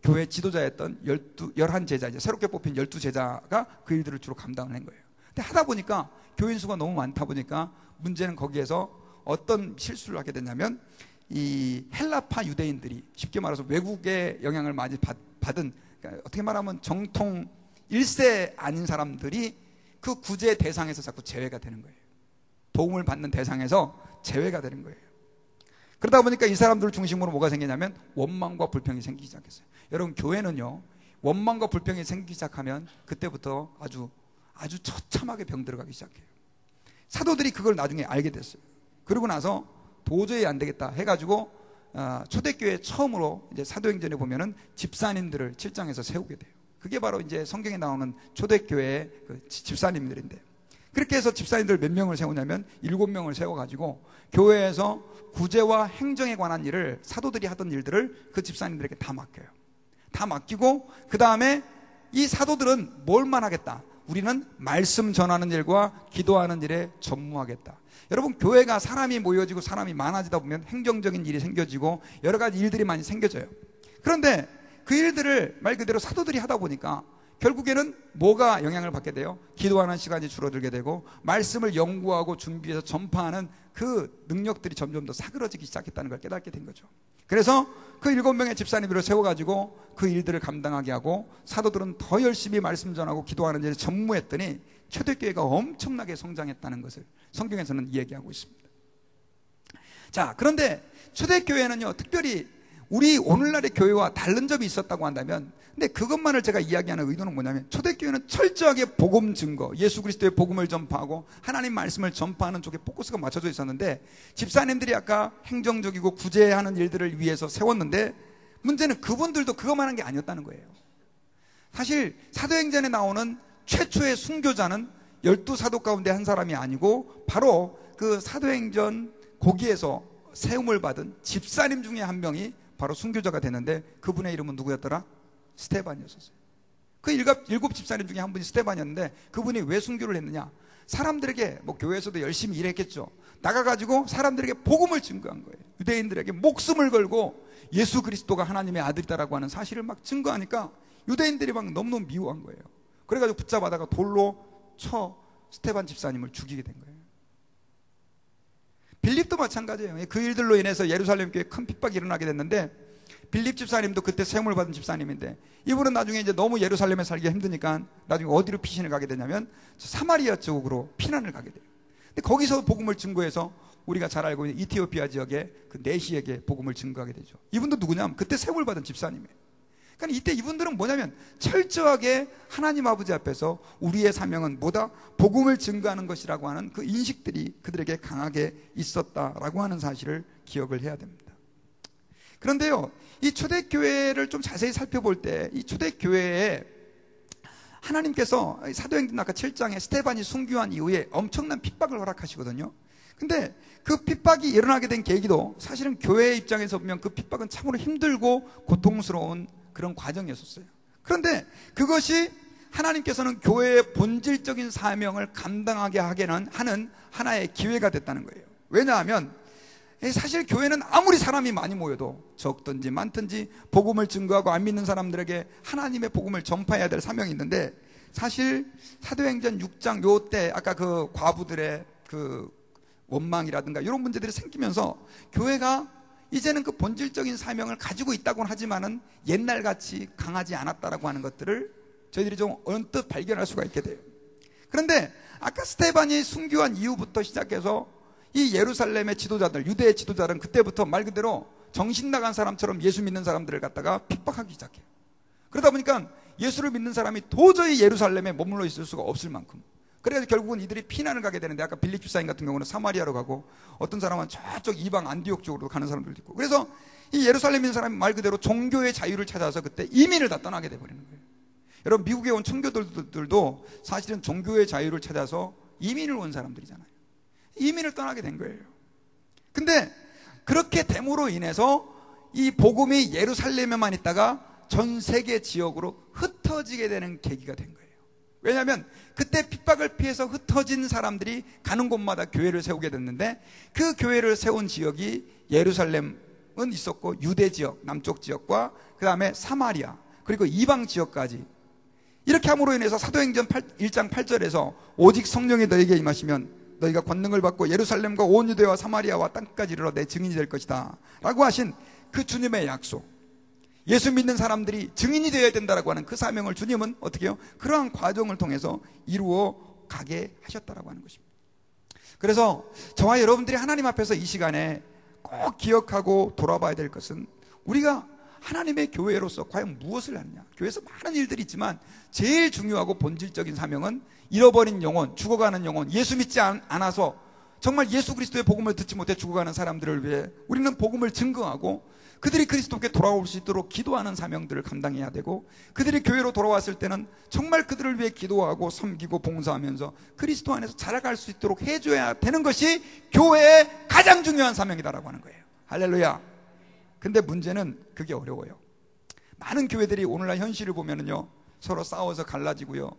교회 지도자였던 11제자, 이제 새롭게 뽑힌 12제자가 그 일들을 주로 감당을 한 거예요. 근데 하다 보니까 교인 수가 너무 많다 보니까 문제는 거기에서 어떤 실수를 하게 됐냐면, 이 헬라파 유대인들이 쉽게 말해서 외국의 영향을 많이 받은, 그러니까 어떻게 말하면 정통 1세 아닌 사람들이 그 구제 대상에서 자꾸 제외가 되는 거예요. 도움을 받는 대상에서 제외가 되는 거예요. 그러다 보니까 이 사람들을 중심으로 뭐가 생기냐면 원망과 불평이 생기기 시작했어요. 여러분, 교회는요, 원망과 불평이 생기기 시작하면 그때부터 아주 처참하게 병들어가기 시작해요. 사도들이 그걸 나중에 알게 됐어요. 그러고 나서 도저히 안 되겠다 해가지고 초대교회 처음으로 이제 사도행전에 보면은 집사님들을 7장에서 세우게 돼요. 그게 바로 이제 성경에 나오는 초대교회의 그 집사님들인데, 그렇게 해서 집사님들 몇 명을 세우냐면 7명을 세워가지고 교회에서 구제와 행정에 관한 일을, 사도들이 하던 일들을 그 집사님들에게 다 맡겨요. 다 맡기고 그 다음에 이 사도들은 뭘만 하겠다? 우리는 말씀 전하는 일과 기도하는 일에 전무하겠다. 여러분, 교회가 사람이 모여지고 사람이 많아지다 보면 행정적인 일이 생겨지고 여러 가지 일들이 많이 생겨져요. 그런데 그 일들을 말 그대로 사도들이 하다 보니까 결국에는 뭐가 영향을 받게 돼요? 기도하는 시간이 줄어들게 되고 말씀을 연구하고 준비해서 전파하는 그 능력들이 점점 더 사그러지기 시작했다는 걸 깨닫게 된 거죠. 그래서 그 7명의 집사님들을 세워가지고 그 일들을 감당하게 하고 사도들은 더 열심히 말씀 전하고 기도하는 일에 전무했더니 초대교회가 엄청나게 성장했다는 것을 성경에서는 이야기하고 있습니다. 자, 그런데 초대교회는요, 특별히 우리 오늘날의 교회와 다른 점이 있었다고 한다면, 근데 그것만을 제가 이야기하는 의도는 뭐냐면, 초대교회는 철저하게 복음 증거, 예수 그리스도의 복음을 전파하고 하나님 말씀을 전파하는 쪽에 포커스가 맞춰져 있었는데, 집사님들이 아까 행정적이고 구제하는 일들을 위해서 세웠는데, 문제는 그분들도 그것만 한 게 아니었다는 거예요. 사실 사도행전에 나오는 최초의 순교자는 12사도 가운데 한 사람이 아니고 바로 그 사도행전 거기에서 세움을 받은 집사님 중에 한 명이 바로 순교자가 됐는데, 그분의 이름은 누구였더라? 스데반이었어요. 그 일곱 집사님 중에 한 분이 스데반이었는데, 그분이 왜 순교를 했느냐? 사람들에게, 뭐 교회에서도 열심히 일했겠죠. 나가가지고 사람들에게 복음을 증거한 거예요. 유대인들에게 목숨을 걸고 예수 그리스도가 하나님의 아들이다라고 하는 사실을 막 증거하니까 유대인들이 막 너무너무 미워한 거예요. 그래가지고 붙잡아다가 돌로 쳐 스데반 집사님을 죽이게 된 거예요. 빌립도 마찬가지예요. 그 일들로 인해서 예루살렘 교회에 큰 핍박이 일어나게 됐는데, 빌립 집사님도 그때 세움을 받은 집사님인데, 이분은 나중에 이제 너무 예루살렘에 살기가 힘드니까 나중에 어디로 피신을 가게 되냐면 사마리아 쪽으로 피난을 가게 돼요. 근데 거기서 복음을 증거해서 우리가 잘 알고 있는 이티오피아 지역의 그 네시에게 복음을 증거하게 되죠. 이분도 누구냐면 그때 세움을 받은 집사님이에요. 그러니까 이때 이분들은 뭐냐면 철저하게 하나님 아버지 앞에서 우리의 사명은 뭐다? 복음을 증거하는 것이라고 하는 그 인식들이 그들에게 강하게 있었다라고 하는 사실을 기억을 해야 됩니다. 그런데요, 이 초대교회를 좀 자세히 살펴볼 때 이 초대교회에 하나님께서 사도행전 아까 7장에 스데반이 순교한 이후에 엄청난 핍박을 허락하시거든요. 근데 그 핍박이 일어나게 된 계기도 사실은 교회의 입장에서 보면 그 핍박은 참으로 힘들고 고통스러운 그런 과정이었어요. 그런데 그것이 하나님께서는 교회의 본질적인 사명을 감당하게 하는 하나의 기회가 됐다는 거예요. 왜냐하면 사실 교회는 아무리 사람이 많이 모여도 적든지 많든지 복음을 증거하고 안 믿는 사람들에게 하나님의 복음을 전파해야 될 사명이 있는데, 사실 사도행전 6장 요때 아까 그 과부들의 그 원망이라든가 이런 문제들이 생기면서 교회가 이제는 그 본질적인 사명을 가지고 있다고는 하지만은 옛날같이 강하지 않았다라고 하는 것들을 저희들이 좀 언뜻 발견할 수가 있게 돼요. 그런데 아까 스데반이 순교한 이후부터 시작해서 이 예루살렘의 지도자들, 유대의 지도자들은 그때부터 말 그대로 정신 나간 사람처럼 예수 믿는 사람들을 갖다가 핍박하기 시작해요. 그러다 보니까 예수를 믿는 사람이 도저히 예루살렘에 머물러 있을 수가 없을 만큼, 그래서 결국은 이들이 피난을 가게 되는데, 아까 빌립 집사님 같은 경우는 사마리아로 가고 어떤 사람은 저쪽 이방 안디옥 쪽으로 가는 사람들도 있고, 그래서 이 예루살렘에 있는 사람이 말 그대로 종교의 자유를 찾아서 그때 이민을 다 떠나게 돼버리는 거예요. 여러분, 미국에 온 청교도들도 사실은 종교의 자유를 찾아서 이민을 온 사람들이잖아요. 이민을 떠나게 된 거예요. 근데 그렇게 됨으로 인해서 이 복음이 예루살렘에만 있다가 전 세계 지역으로 흩어지게 되는 계기가 된 거예요. 왜냐하면 그때 핍박을 피해서 흩어진 사람들이 가는 곳마다 교회를 세우게 됐는데, 그 교회를 세운 지역이 예루살렘은 있었고 유대 지역, 남쪽 지역과 그 다음에 사마리아, 그리고 이방 지역까지, 이렇게 함으로 인해서 사도행전 1장 8절에서 오직 성령이 너에게 임하시면 너희가 권능을 받고 예루살렘과 온 유대와 사마리아와 땅까지 이르러 내 증인이 될 것이다 라고 하신 그 주님의 약속, 예수 믿는 사람들이 증인이 되어야 된다라고 하는 그 사명을 주님은 어떻게 해요? 그러한 과정을 통해서 이루어 가게 하셨다라고 하는 것입니다. 그래서 저와 여러분들이 하나님 앞에서 이 시간에 꼭 기억하고 돌아봐야 될 것은, 우리가 하나님의 교회로서 과연 무엇을 하느냐. 교회에서 많은 일들이 있지만 제일 중요하고 본질적인 사명은 잃어버린 영혼, 죽어가는 영혼, 예수 믿지 않아서 정말 예수 그리스도의 복음을 듣지 못해 죽어가는 사람들을 위해 우리는 복음을 증거하고 그들이 그리스도께 돌아올 수 있도록 기도하는 사명들을 감당해야 되고, 그들이 교회로 돌아왔을 때는 정말 그들을 위해 기도하고 섬기고 봉사하면서 그리스도 안에서 자라갈 수 있도록 해줘야 되는 것이 교회의 가장 중요한 사명이다라고 하는 거예요. 할렐루야. 근데 문제는 그게 어려워요. 많은 교회들이 오늘날 현실을 보면은요, 서로 싸워서 갈라지고요,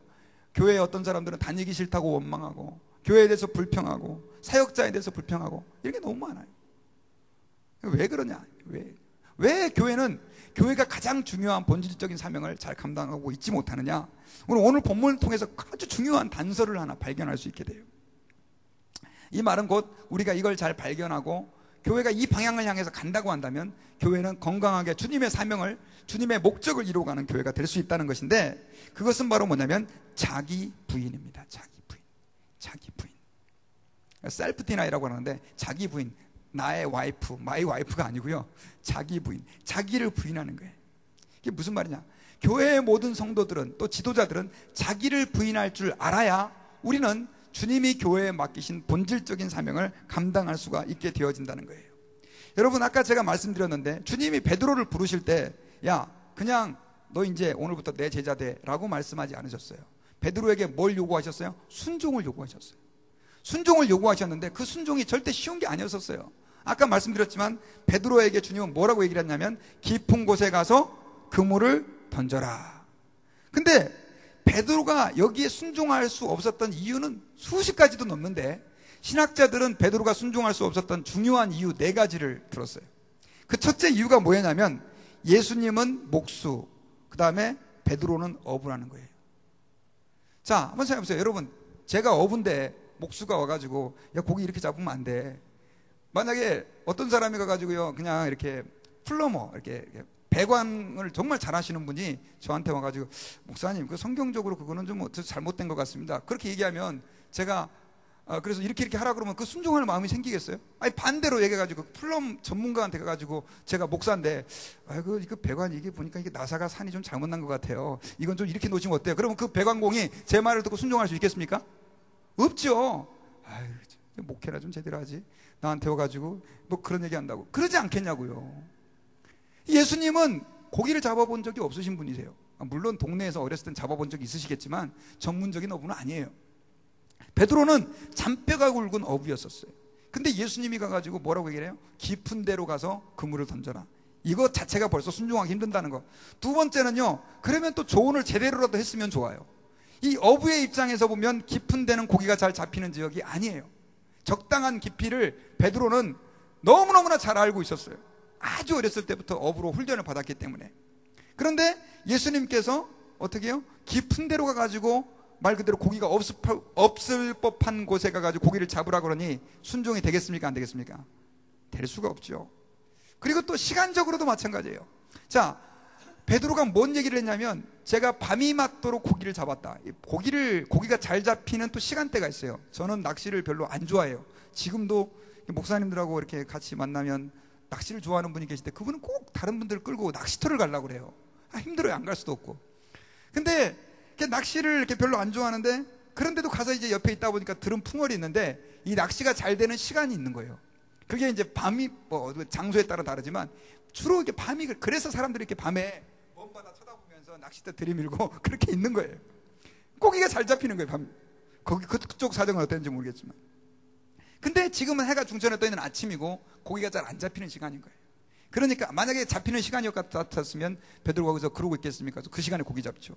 교회에 어떤 사람들은 다니기 싫다고 원망하고, 교회에 대해서 불평하고, 사역자에 대해서 불평하고, 이런 게 너무 많아요. 왜 그러냐? 왜 교회가 가장 중요한 본질적인 사명을 잘 감당하고 있지 못하느냐? 오늘 본문을 통해서 아주 중요한 단서를 하나 발견할 수 있게 돼요. 이 말은 곧 우리가 이걸 잘 발견하고 교회가 이 방향을 향해서 간다고 한다면 교회는 건강하게 주님의 사명을, 주님의 목적을 이루어가는 교회가 될 수 있다는 것인데, 그것은 바로 뭐냐면 자기 부인입니다. 자기 부인. 셀프 디나이라고 하는데 자기 부인, 나의 와이프, 마이 와이프가 아니고요, 자기 부인, 자기를 부인하는 거예요. 이게 무슨 말이냐? 교회의 모든 성도들은, 또 지도자들은 자기를 부인할 줄 알아야 우리는 주님이 교회에 맡기신 본질적인 사명을 감당할 수가 있게 되어진다는 거예요. 여러분, 아까 제가 말씀드렸는데 주님이 베드로를 부르실 때, 야, 그냥 너 이제 오늘부터 내 제자 돼 라고 말씀하지 않으셨어요. 베드로에게 뭘 요구하셨어요? 순종을 요구하셨어요. 순종을 요구하셨는데 그 순종이 절대 쉬운 게 아니었었어요. 아까 말씀드렸지만 베드로에게 주님은 뭐라고 얘기를 했냐면, 깊은 곳에 가서 그물을 던져라. 근데 베드로가 여기에 순종할 수 없었던 이유는 수십 가지도 넘는데, 신학자들은 베드로가 순종할 수 없었던 중요한 이유 4가지를 들었어요. 그 첫째 이유가 뭐였냐면, 예수님은 목수, 그 다음에 베드로는 어부라는 거예요. 자, 한번 생각해보세요. 여러분, 제가 어부인데 목수가 와가지고, 야, 고기 이렇게 잡으면 안 돼. 만약에 어떤 사람이 가가지고요, 그냥 이렇게 플러머, 이렇게 배관을 정말 잘하시는 분이 저한테 와가지고, 목사님, 그 성경적으로 그거는 좀 잘못된 것 같습니다, 그렇게 얘기하면 제가 그래서 이렇게 하라 그러면 그 순종할 마음이 생기겠어요? 아니, 반대로 얘기해가지고 플럼 전문가한테 가가지고, 제가 목사인데, 아이고, 이거 배관 이게 보니까 이게 나사가 산이 좀 잘못 난 것 같아요, 이건 좀 이렇게 놓으시면 어때요? 그러면 그 배관공이 제 말을 듣고 순종할 수 있겠습니까? 없죠. 아유, 목회나 좀 제대로 하지, 나한테 와가지고 뭐 그런 얘기 한다고. 그러지 않겠냐고요. 예수님은 고기를 잡아본 적이 없으신 분이세요. 물론 동네에서 어렸을 땐 잡아본 적이 있으시겠지만 전문적인 어부는 아니에요. 베드로는 잔뼈가 굵은 어부였었어요. 근데 예수님이 가가지고 뭐라고 얘기를 해요? 깊은 데로 가서 그물을 던져라. 이거 자체가 벌써 순종하기 힘든다는 거. 두 번째는요, 그러면 또 조언을 제대로라도 했으면 좋아요. 이 어부의 입장에서 보면 깊은 데는 고기가 잘 잡히는 지역이 아니에요. 적당한 깊이를 베드로는 너무너무나 잘 알고 있었어요. 아주 어렸을 때부터 어부로 훈련을 받았기 때문에. 그런데 예수님께서 어떻게 해요? 깊은 데로 가가지고 말 그대로 고기가 없을 법한 곳에 가가지고 고기를 잡으라 그러니 순종이 되겠습니까? 안 되겠습니까? 될 수가 없죠. 그리고 또 시간적으로도 마찬가지예요. 자, 베드로가 뭔 얘기를 했냐면, 제가 밤이 맞도록 고기를 잡았다. 고기가 잘 잡히는 또 시간대가 있어요. 저는 낚시를 별로 안 좋아해요. 지금도 목사님들하고 이렇게 같이 만나면 낚시를 좋아하는 분이 계실 때 그분은 꼭 다른 분들 끌고 낚시터를 가려고 그래요. 힘들어요. 안 갈 수도 없고. 근데 낚시를 이렇게 별로 안 좋아하는데, 그런데도 가서 이제 옆에 있다 보니까 들은 풍월이 있는데 이 낚시가 잘 되는 시간이 있는 거예요. 그게 이제 밤이 뭐 장소에 따라 다르지만 주로 이게 밤이, 그래서 사람들이 이렇게 밤에 먼 바다 쳐다보면서 낚싯대 들이밀고 그렇게 있는 거예요. 고기가 잘 잡히는 거예요. 밤. 거기 그쪽 사정은 어땠는지 모르겠지만. 근데 지금은 해가 중천에 떠 있는 아침이고 고기가 잘 안 잡히는 시간인 거예요. 그러니까 만약에 잡히는 시간이 같았으면 베드로가 거기서 그러고 있겠습니까? 그 시간에 고기 잡죠.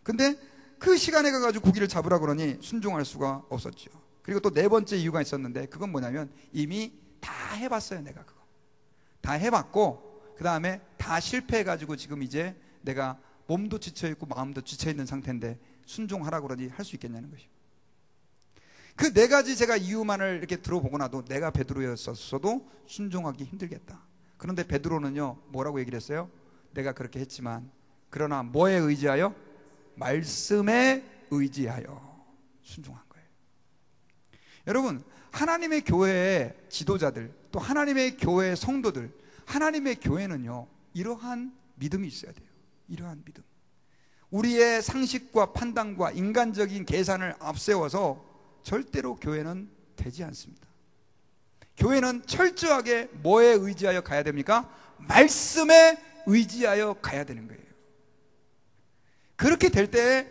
근데 그 시간에 가가지고 고기를 잡으라 그러니 순종할 수가 없었죠. 그리고 또 4번째 이유가 있었는데, 그건 뭐냐면 이미 다 해봤어요. 내가 그거 다 해봤고 그 다음에 다 실패해가지고 지금 이제 내가 몸도 지쳐있고 마음도 지쳐있는 상태인데 순종하라 그러니 할 수 있겠냐는 것이죠. 그 4가지 제가 이유만을 이렇게 들어보고 나도 내가 베드로였었어도 순종하기 힘들겠다. 그런데 베드로는요, 뭐라고 얘기를 했어요? 내가 그렇게 했지만 그러나 뭐에 의지하여? 말씀에 의지하여 순종한 거예요. 여러분, 하나님의 교회의 지도자들, 또 하나님의 교회의 성도들, 하나님의 교회는요, 이러한 믿음이 있어야 돼요. 이러한 믿음. 우리의 상식과 판단과 인간적인 계산을 앞세워서 절대로 교회는 되지 않습니다. 교회는 철저하게 뭐에 의지하여 가야 됩니까? 말씀에 의지하여 가야 되는 거예요. 그렇게 될 때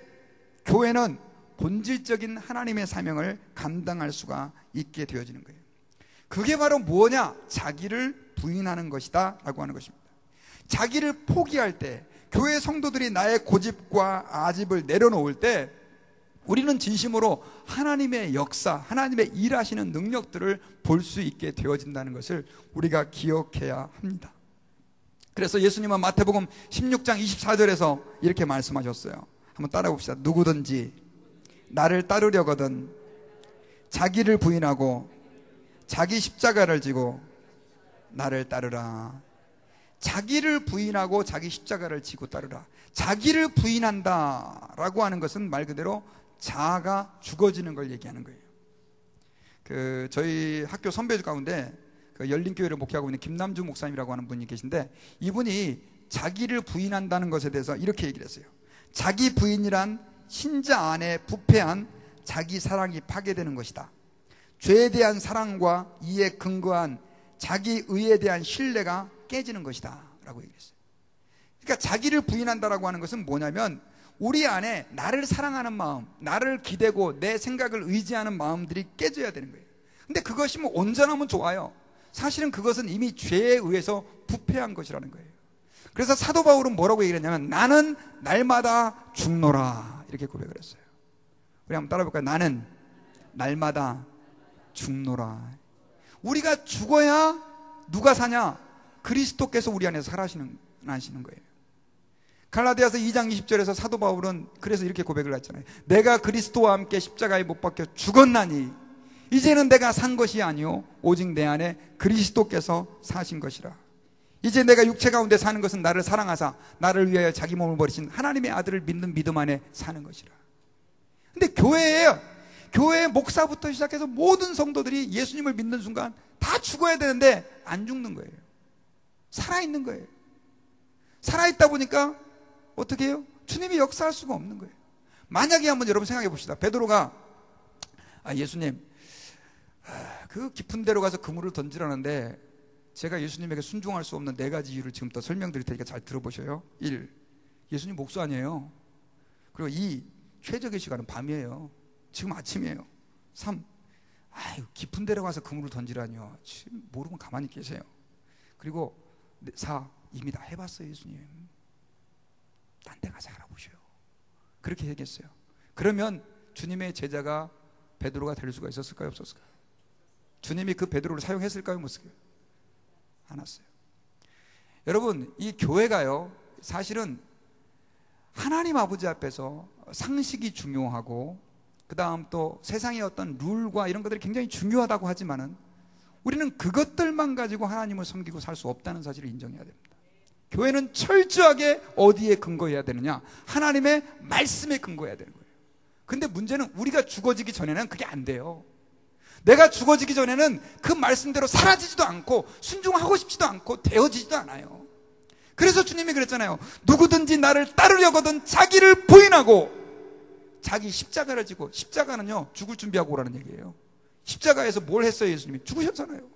교회는 본질적인 하나님의 사명을 감당할 수가 있게 되어지는 거예요. 그게 바로 뭐냐? 자기를 부인하는 것이다 라고 하는 것입니다. 자기를 포기할 때, 교회 성도들이 나의 고집과 아집을 내려놓을 때 우리는 진심으로 하나님의 역사, 하나님의 일하시는 능력들을 볼 수 있게 되어진다는 것을 우리가 기억해야 합니다. 그래서 예수님은 마태복음 16장 24절에서 이렇게 말씀하셨어요. 한번 따라 봅시다. 누구든지 나를 따르려거든 자기를 부인하고 자기 십자가를 지고 나를 따르라. 자기를 부인하고 자기 십자가를 지고 따르라. 자기를 부인한다 라고 하는 것은 말 그대로 자아가 죽어지는 걸 얘기하는 거예요. 저희 학교 선배 가운데 그 열린교회를 목회하고 있는 김남주 목사님이라고 하는 분이 계신데, 이분이 자기를 부인한다는 것에 대해서 이렇게 얘기를 했어요. 자기 부인이란 신자 안에 부패한 자기 사랑이 파괴되는 것이다. 죄에 대한 사랑과 이에 근거한 자기 의에 대한 신뢰가 깨지는 것이다 라고 얘기했어요. 그러니까 자기를 부인한다라고 하는 것은 뭐냐면, 우리 안에 나를 사랑하는 마음, 나를 기대고 내 생각을 의지하는 마음들이 깨져야 되는 거예요. 근데 그것이 뭐 온전하면 좋아요. 사실은 그것은 이미 죄에 의해서 부패한 것이라는 거예요. 그래서 사도 바울은 뭐라고 얘기를 했냐면, 나는 날마다 죽노라 이렇게 고백을 했어요. 우리 한번 따라 볼까요? 나는 날마다 죽노라. 우리가 죽어야 누가 사냐? 그리스도께서 우리 안에서 살아나시는 거예요. 갈라디아서 2장 20절에서 사도 바울은 그래서 이렇게 고백을 했잖아요. 내가 그리스도와 함께 십자가에 못 박혀 죽었나니 이제는 내가 산 것이 아니요 오직 내 안에 그리스도께서 사신 것이라. 이제 내가 육체 가운데 사는 것은 나를 사랑하사 나를 위하여 자기 몸을 버리신 하나님의 아들을 믿는 믿음 안에 사는 것이라. 근데 교회에 목사부터 시작해서 모든 성도들이 예수님을 믿는 순간 다 죽어야 되는데 안 죽는 거예요. 살아있는 거예요. 살아있다 보니까 어떻게 해요? 주님이 역사할 수가 없는 거예요. 만약에 한번 여러분 생각해 봅시다. 베드로가 예수님 그 깊은 데로 가서 그물을 던지라는데 제가 예수님에게 순종할 수 없는 4가지 이유를 지금부터 설명드릴 테니까 잘 들어보셔요. 1. 예수님 목수 아니에요. 그리고 2. 최적의 시간은 밤이에요. 지금 아침이에요. 3. 깊은 데로 가서 그물을 던지라니요. 지금 모르면 가만히 계세요. 그리고 4. 이미 다 해봤어요 예수님. 딴 데 가서 알아보셔요. 그렇게 얘기했어요. 그러면 주님의 제자가 베드로가 될 수가 있었을까요? 없었을까요? 주님이 그 베드로를 사용했을까요? 못 쓸까요? 안 했어요. 여러분, 이 교회가요 사실은 하나님 아버지 앞에서 상식이 중요하고 그 다음 또 세상의 어떤 룰과 이런 것들이 굉장히 중요하다고 하지만은 우리는 그것들만 가지고 하나님을 섬기고 살 수 없다는 사실을 인정해야 됩니다. 교회는 철저하게 어디에 근거해야 되느냐? 하나님의 말씀에 근거해야 되는 거예요. 근데 문제는 우리가 죽어지기 전에는 그게 안 돼요. 내가 죽어지기 전에는 그 말씀대로 사라지지도 않고 순종하고 싶지도 않고 되어지지도 않아요. 그래서 주님이 그랬잖아요. 누구든지 나를 따르려거든 자기를 부인하고 자기 십자가를 지고, 십자가는요 죽을 준비하고 오라는 얘기예요. 십자가에서 뭘 했어요? 예수님이 죽으셨잖아요.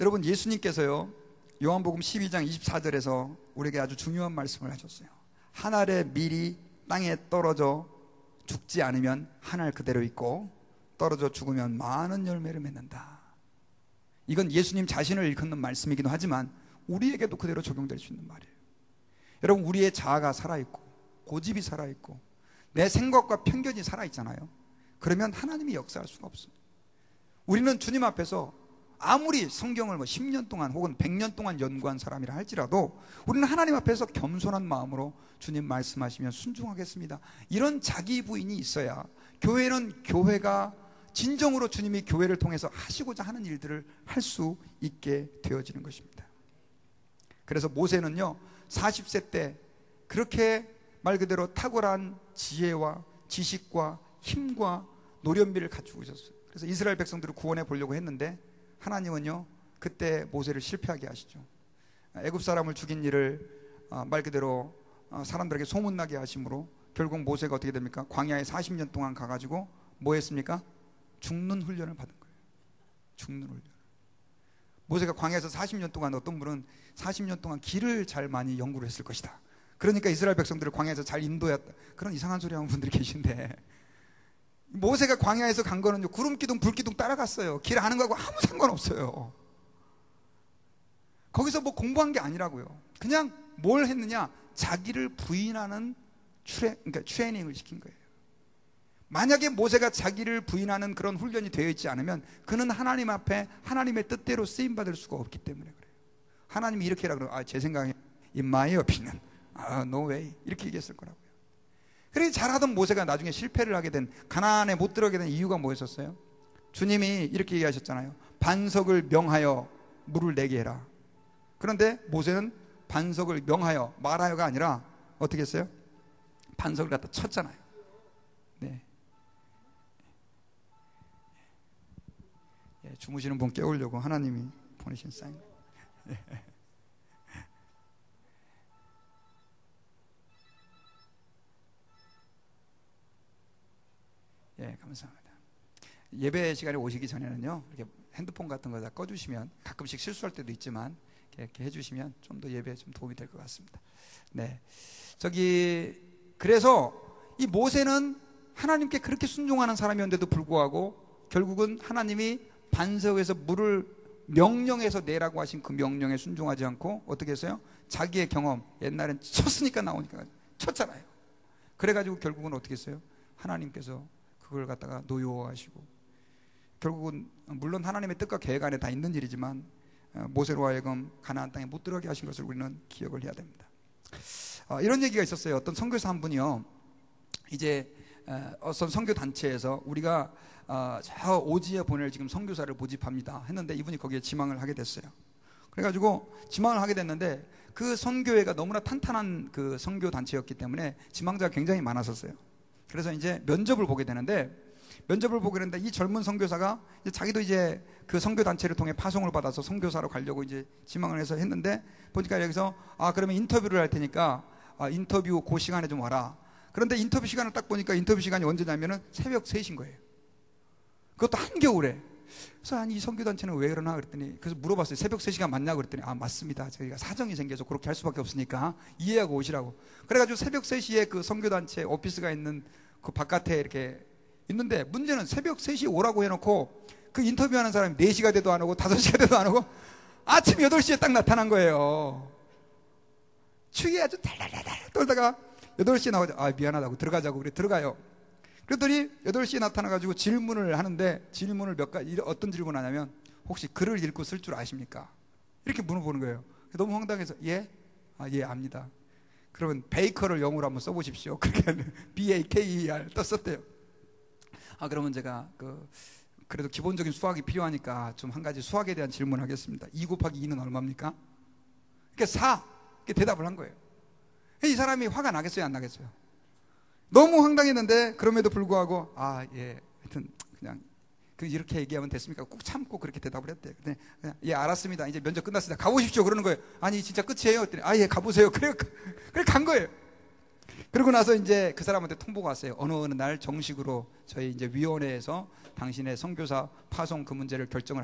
여러분, 예수님께서요 요한복음 12장 24절에서 우리에게 아주 중요한 말씀을 하셨어요. 한 알의 밀이 땅에 떨어져 죽지 않으면 한 알 그대로 있고 떨어져 죽으면 많은 열매를 맺는다. 이건 예수님 자신을 일컫는 말씀이기도 하지만 우리에게도 그대로 적용될 수 있는 말이에요. 여러분, 우리의 자아가 살아있고 고집이 살아있고 내 생각과 편견이 살아있잖아요. 그러면 하나님이 역사할 수가 없습니다. 우리는 주님 앞에서 아무리 성경을 10년 동안 혹은 100년 동안 연구한 사람이라 할지라도 우리는 하나님 앞에서 겸손한 마음으로 주님 말씀하시면 순종하겠습니다, 이런 자기 부인이 있어야 교회는 교회가 진정으로 주님이 교회를 통해서 하시고자 하는 일들을 할 수 있게 되어지는 것입니다. 그래서 모세는요 40세 때 그렇게 말 그대로 탁월한 지혜와 지식과 힘과 노련미를 갖추고 있었어요. 그래서 이스라엘 백성들을 구원해 보려고 했는데 하나님은요 그때 모세를 실패하게 하시죠. 애굽 사람을 죽인 일을 말 그대로 사람들에게 소문나게 하심으로 결국 모세가 어떻게 됩니까? 광야에 40년 동안 가가지고 뭐 했습니까? 죽는 훈련을 받은 거예요. 죽는 훈련. 모세가 광야에서 40년 동안, 어떤 분은 40년 동안 길을 잘 많이 연구를 했을 것이다, 그러니까 이스라엘 백성들을 광야에서 잘 인도했다, 그런 이상한 소리 하는 분들이 계신데, 모세가 광야에서 간 거는요 구름기둥 불기둥 따라갔어요. 길 아는 거하고 아무 상관없어요. 거기서 뭐 공부한 게 아니라고요. 그냥 뭘 했느냐? 자기를 부인하는 그러니까 트레이닝을 시킨 거예요. 만약에 모세가 자기를 부인하는 그런 훈련이 되어 있지 않으면 그는 하나님 앞에 하나님의 뜻대로 쓰임받을 수가 없기 때문에 그래요. 하나님이 이렇게 하라 그러면 제 생각에 in my opinion, no way 이렇게 얘기했을 거라고요. 그래서 잘하던 모세가 나중에 실패를 하게 된, 가나안에 못 들어가게 된 이유가 뭐였었어요? 주님이 이렇게 얘기하셨잖아요. 반석을 명하여 물을 내게 해라. 그런데 모세는 반석을 명하여, 말하여가 아니라 어떻게 했어요? 반석을 갖다 쳤잖아요. 네. 주무시는 분 깨우려고 하나님이 보내신 사인. 예, 감사합니다. 예배 시간에 오시기 전에는요, 이렇게 핸드폰 같은 거 다 꺼주시면, 가끔씩 실수할 때도 있지만 이렇게 해주시면 좀 더 예배에 좀 도움이 될 것 같습니다. 네, 그래서 이 모세는 하나님께 그렇게 순종하는 사람이었는데도 불구하고 결국은 하나님이 반석에서 물을 명령해서 내라고 하신 그 명령에 순종하지 않고 어떻게 했어요? 자기의 경험, 옛날엔 쳤으니까 나오니까 쳤잖아요. 그래가지고 결국은 어떻게 했어요? 하나님께서 그걸 갖다가 노여워하시고, 결국은 물론 하나님의 뜻과 계획 안에 다 있는 일이지만 모세로 하여금 가나안 땅에 못 들어가게 하신 것을 우리는 기억을 해야 됩니다. 이런 얘기가 있었어요. 어떤 선교사 한 분이요, 이제 어떤 선교 단체에서 우리가 저 오지에 보낼 지금 선교사를 모집합니다 했는데, 이분이 거기에 지망을 하게 됐어요. 그래가지고 지망을 하게 됐는데, 그 선교회가 너무나 탄탄한 그 선교 단체였기 때문에 지망자가 굉장히 많았었어요. 그래서 이제 면접을 보게 되는데, 이 젊은 선교사가 이제 자기도 이제 그 선교 단체를 통해 파송을 받아서 선교사로 가려고 이제 지망을 해서 했는데, 보니까 여기서 그러면 인터뷰를 할 테니까 인터뷰 그 시간에 좀 와라. 그런데 인터뷰 시간을 딱 보니까 인터뷰 시간이 언제냐면은 새벽 3시인 거예요. 그것도 한겨울에. 그래서 아니 이 선교단체는 왜 그러나 그랬더니, 그래서 물어봤어요. 새벽 3시간 맞냐고 그랬더니 맞습니다. 저희가 사정이 생겨서 그렇게 할 수밖에 없으니까 이해하고 오시라고. 그래가지고 새벽 3시에 그 선교단체 오피스가 있는 그 바깥에 이렇게 있는데, 문제는 새벽 3시에 오라고 해놓고 그 인터뷰하는 사람이 4시가 돼도 안 오고 5시가 돼도 안 오고 아침 8시에 딱 나타난 거예요. 추위에 아주 달달달달 떨다가 8시에 나와서 미안하다고 들어가자고. 그래 들어가요. 그랬더니 8시에 나타나가지고 질문을 하는데, 질문을 몇 가지, 어떤 질문을 하냐면, 혹시 글을 읽고 쓸 줄 아십니까? 이렇게 물어보는 거예요. 너무 황당해서 예? 예 압니다. 그러면 베이커를 영어로 한번 써보십시오. 그렇게 BAKER 썼대요. 그러면 제가 그래도 기본적인 수학이 필요하니까 좀 한 가지 수학에 대한 질문을 하겠습니다. 2 곱하기 2는 얼마입니까? 그러니까 4 이렇게 대답을 한 거예요. 이 사람이 화가 나겠어요, 안 나겠어요? 너무 황당했는데, 그럼에도 불구하고 예, 하여튼 그냥 이렇게 얘기하면 됐습니까? 꼭 참고 그렇게 대답을 했대요. 그냥 예 알았습니다. 이제 면접 끝났습니다. 가보십시오. 그러는 거예요. 아니 진짜 끝이에요? 그랬더니 예 가보세요. 그래 간 거예요. 그러고 나서 이제 그 사람한테 통보가 왔어요. 어느 날 정식으로 저희 이제 위원회에서 당신의 선교사 파송 그 문제를 결정을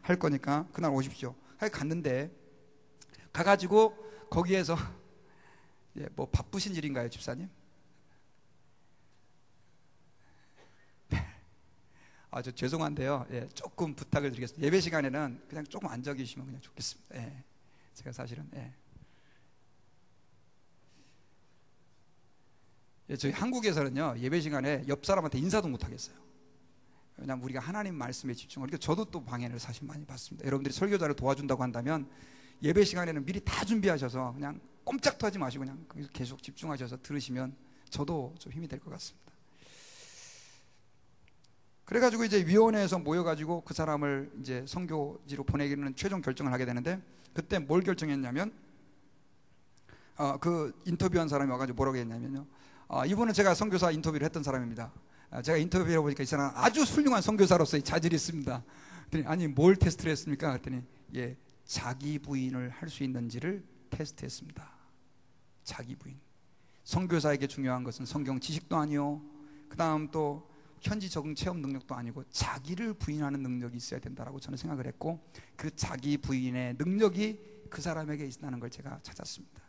할 거니까 그날 오십시오. 갔는데, 가가지고 거기에서 뭐 바쁘신 일인가요, 집사님? 저 죄송한데요. 조금 부탁을 드리겠습니다. 예배 시간에는 그냥 조금 앉아 계시면 그냥 좋겠습니다. 제가 사실은 저희 한국에서는요, 예배 시간에 옆 사람한테 인사도 못 하겠어요. 왜냐하면 우리가 하나님 말씀에 집중하니까. 저도 또 방해를 사실 많이 받습니다. 여러분들이 설교자를 도와준다고 한다면 예배 시간에는 미리 다 준비하셔서 그냥 꼼짝도 하지 마시고 그냥 계속 집중하셔서 들으시면 저도 좀 힘이 될 것 같습니다. 그래가지고 이제 위원회에서 모여가지고 그 사람을 이제 선교지로 보내기는 최종 결정을 하게 되는데, 그때 뭘 결정했냐면, 그 인터뷰한 사람이 와가지고 뭐라고 했냐면요, 이분은 제가 선교사 인터뷰를 했던 사람입니다. 제가 인터뷰해 보니까 이 사람은 아주 훌륭한 선교사로서의 자질이 있습니다. 그랬더니 아니 뭘 테스트를 했습니까? 그랬더니 자기 부인을 할 수 있는지를 테스트했습니다. 자기 부인. 선교사에게 중요한 것은 성경 지식도 아니요, 그 다음 또 현지 적응 체험 능력도 아니고 자기를 부인하는 능력이 있어야 된다라고 저는 생각을 했고, 그 자기 부인의 능력이 그 사람에게 있다는 걸 제가 찾았습니다.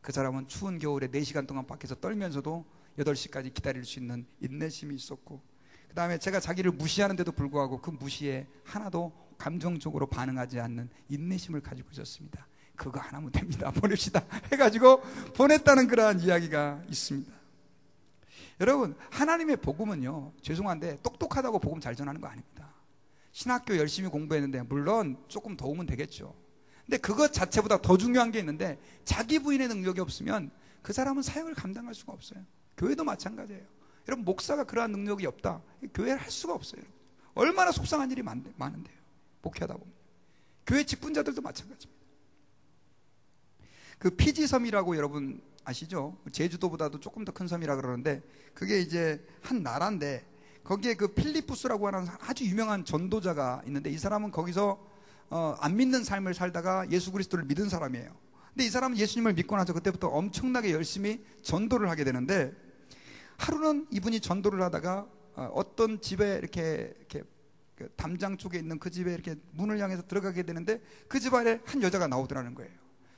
그 사람은 추운 겨울에 4시간 동안 밖에서 떨면서도 8시까지 기다릴 수 있는 인내심이 있었고, 그 다음에 제가 자기를 무시하는데도 불구하고 그 무시에 하나도 감정적으로 반응하지 않는 인내심을 가지고 있었습니다. 그거 하나면 됩니다. 보냅시다 해가지고 보냈다는 그러한 이야기가 있습니다. 여러분, 하나님의 복음은요, 죄송한데 똑똑하다고 복음 잘 전하는 거 아닙니다. 신학교 열심히 공부했는데 물론 조금 도움은 되겠죠. 근데 그것 자체보다 더 중요한 게 있는데, 자기 부인의 능력이 없으면 그 사람은 사역을 감당할 수가 없어요. 교회도 마찬가지예요. 여러분, 목사가 그러한 능력이 없다, 교회를 할 수가 없어요. 여러분. 얼마나 속상한 일이 많은데요, 목회하다 보면. 교회 직분자들도 마찬가지입니다. 그 피지섬이라고 여러분 아시죠? 제주도보다도 조금 더 큰 섬이라 그러는데, 그게 이제 한 나라인데 거기에 그 필리푸스라고 하는 아주 유명한 전도자가 있는데, 이 사람은 거기서 안 믿는 삶을 살다가 예수 그리스도를 믿은 사람이에요. 근데 이 사람은 예수님을 믿고 나서 그때부터 엄청나게 열심히 전도를 하게 되는데, 하루는 이분이 전도를 하다가 어떤 집에 이렇게 그 담장 쪽에 있는 그 집에 이렇게 문을 향해서 들어가게 되는데, 그 집 안에 한 여자가 나오더라는 거예요.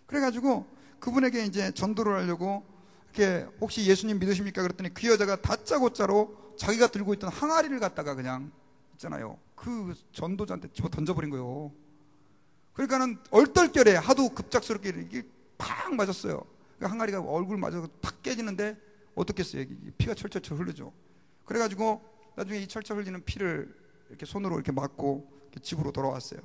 그래가지고 그분에게 이제 전도를 하려고 이렇게 혹시 예수님 믿으십니까? 그랬더니 그 여자가 다짜고짜로 자기가 들고 있던 항아리를 갖다가 그냥 있잖아요, 그 전도자한테 집어 던져버린 거예요. 그러니까는 얼떨결에 하도 급작스럽게 이렇게 팍 맞았어요. 그 항아리가 얼굴 맞아서 탁 깨지는데 어떻겠어요? 피가 철철철 흐르죠. 그래가지고 나중에 이 철철 흘리는 피를 이렇게 손으로 이렇게 막고 이렇게 집으로 돌아왔어요.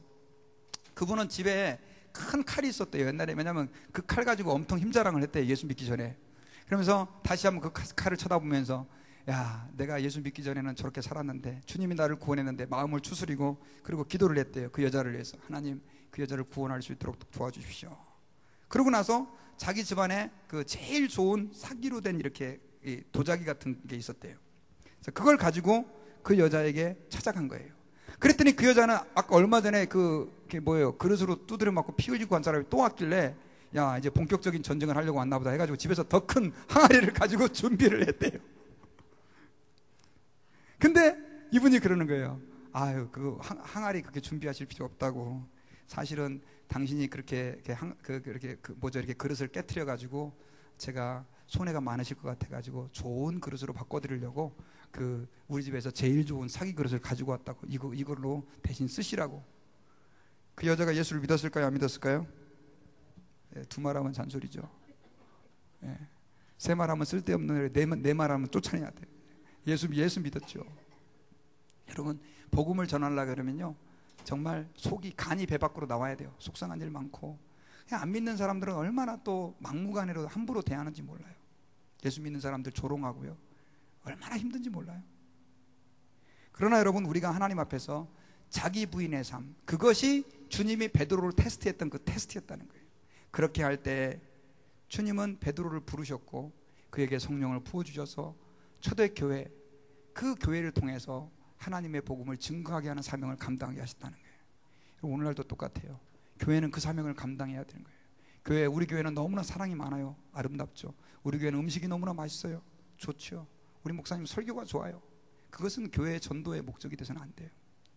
그분은 집에 큰 칼이 있었대요, 옛날에. 왜냐면 그 칼 가지고 엄청 힘자랑을 했대요, 예수 믿기 전에. 그러면서 다시 한번 그 칼을 쳐다보면서, 야, 내가 예수 믿기 전에는 저렇게 살았는데 주님이 나를 구원했는데, 마음을 추스리고 그리고 기도를 했대요, 그 여자를 위해서. 하나님, 그 여자를 구원할 수 있도록 도와주십시오. 그러고 나서 자기 집안에 그 제일 좋은 사기로 된 이렇게 도자기 같은 게 있었대요. 그래서 그걸 가지고 그 여자에게 찾아간 거예요. 그랬더니 그 여자는 아까 얼마 전에 그게 뭐예요, 그릇으로 두드려 맞고 피 흘리고 간 사람이 또 왔길래, 야, 이제 본격적인 전쟁을 하려고 왔나 보다 해가지고 집에서 더 큰 항아리를 가지고 준비를 했대요. 근데 이분이 그러는 거예요. 아유, 그 항아리 그렇게 준비하실 필요 없다고. 사실은 당신이 그렇게 이렇게 그릇을 깨트려 가지고 제가 손해가 많으실 것 같아 가지고 좋은 그릇으로 바꿔드리려고 그 우리 집에서 제일 좋은 사기 그릇을 가지고 왔다고. 이걸로 대신 쓰시라고. 그 여자가 예수를 믿었을까요, 안 믿었을까요? 네, 두 말하면 잔소리죠. 네. 세 말하면 쓸데없는 네 말하면 쫓아내야 돼요. 예수 믿었죠. 여러분, 복음을 전하려고 그러면요, 정말 간이 배 밖으로 나와야 돼요. 속상한 일 많고. 그냥 안 믿는 사람들은 얼마나 또 막무가내로 함부로 대하는지 몰라요. 예수 믿는 사람들 조롱하고요, 얼마나 힘든지 몰라요. 그러나 여러분, 우리가 하나님 앞에서 자기 부인의 삶, 그것이 주님이 베드로를 테스트했던 그 테스트였다는 거예요. 그렇게 할 때 주님은 베드로를 부르셨고 그에게 성령을 부어주셔서 초대교회, 그 교회를 통해서 하나님의 복음을 증거하게 하는 사명을 감당하게 하셨다는 거예요. 오늘날도 똑같아요. 교회는 그 사명을 감당해야 되는 거예요. 우리 교회는 너무나 사랑이 많아요. 아름답죠. 우리 교회는 음식이 너무나 맛있어요. 좋죠. 우리 목사님 설교가 좋아요. 그것은 교회의 전도의 목적이 돼서는 안 돼요.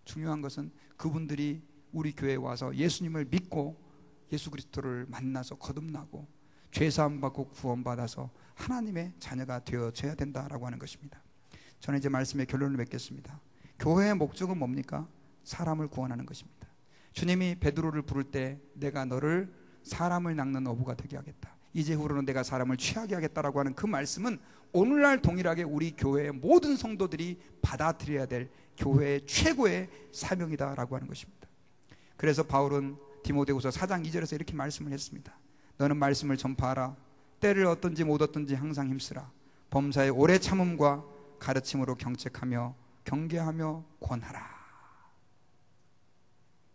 중요한 것은 그분들이 우리 교회에 와서 예수님을 믿고 예수 그리스도를 만나서 거듭나고 죄사함 받고 구원받아서 하나님의 자녀가 되어져야 된다라고 하는 것입니다. 저는 이제 말씀의 결론을 맺겠습니다. 교회의 목적은 뭡니까? 사람을 구원하는 것입니다. 주님이 베드로를 부를 때 내가 너를 사람을 낚는 어부가 되게 하겠다, 이제후로는 내가 사람을 취하게 하겠다라고 하는 그 말씀은 오늘날 동일하게 우리 교회의 모든 성도들이 받아들여야 될 교회의 최고의 사명이다라고 하는 것입니다. 그래서 바울은 디모데후서 4장 2절에서 이렇게 말씀을 했습니다. 너는 말씀을 전파하라. 때를 얻든지 못 얻든지 항상 힘쓰라. 범사의 오래 참음과 가르침으로 경책하며 경계하며 권하라.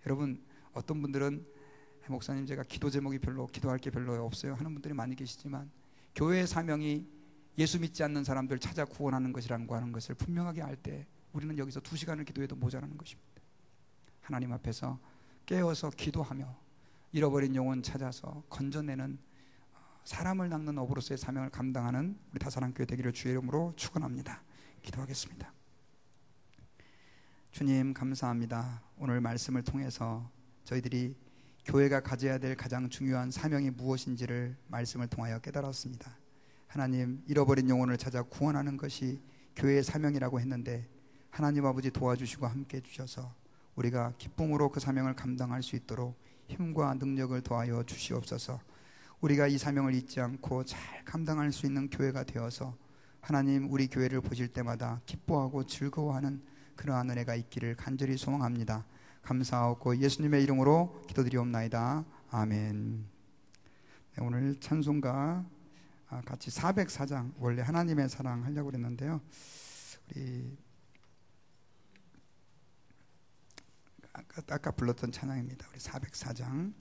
여러분, 어떤 분들은 목사님, 제가 기도 제목이 기도할 게 별로 없어요 하는 분들이 많이 계시지만, 교회의 사명이 예수 믿지 않는 사람들 찾아 구원하는 것이라고 하는 것을 분명하게 알 때 우리는 여기서 2시간을 기도해도 모자라는 것입니다. 하나님 앞에서 깨어서 기도하며 잃어버린 영혼 찾아서 건져내는 사람을 낚는 어부로서의 사명을 감당하는 우리 다사랑교회 되기를 주의 이름으로 축원합니다. 기도하겠습니다. 주님, 감사합니다. 오늘 말씀을 통해서 저희들이 교회가 가져야 될 가장 중요한 사명이 무엇인지를 말씀을 통하여 깨달았습니다. 하나님, 잃어버린 영혼을 찾아 구원하는 것이 교회의 사명이라고 했는데, 하나님 아버지 도와주시고 함께 해주셔서 우리가 기쁨으로 그 사명을 감당할 수 있도록 힘과 능력을 더하여 주시옵소서. 우리가 이 사명을 잊지 않고 잘 감당할 수 있는 교회가 되어서 하나님, 우리 교회를 보실 때마다 기뻐하고 즐거워하는 그러한 은혜가 있기를 간절히 소망합니다. 감사하고 예수님의 이름으로 기도드리옵나이다. 아멘. 네, 오늘 찬송가 같이 404장, 원래 하나님의 사랑 하려고 그랬는데요, 우리 아까 불렀던 찬양입니다. 우리 404장.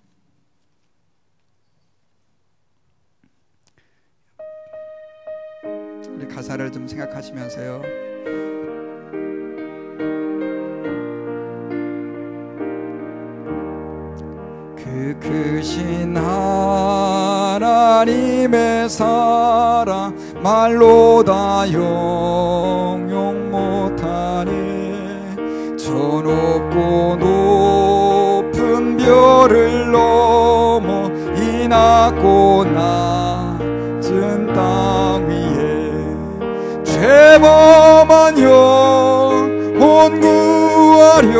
우리 가사를 좀 생각하시면서요, 크신 하나님의 사랑 말로 다 형용 못하네. 저 높고 높은 별을 넘어 이 낮고 낮은 땅 위에 죄범한 영혼 구하려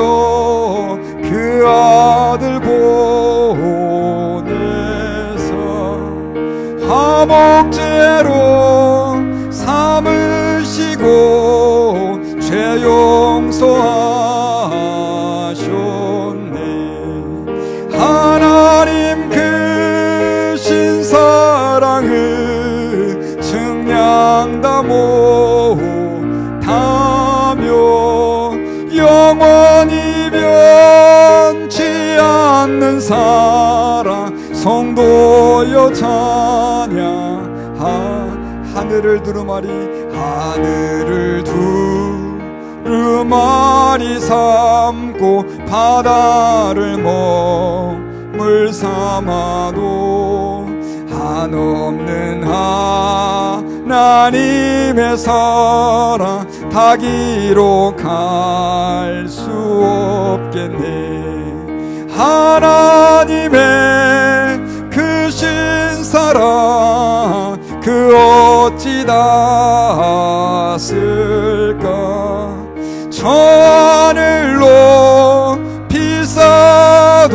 그 아들 보내서 화목제로 삼으시고 죄 용서하셨네. 하나님 크신 사랑을 증량다 못하며 영원히 변치 않는 사랑 성도여 찬양하. 하늘을 두루마리 하늘을 두루마리 삼고 바다를 먹물 삼아도 한없는 하나님의 사랑 다 기록할 수 없겠네. 하나님의 크신 사랑 그 어찌 닿았을까. 저 하늘로 비싸도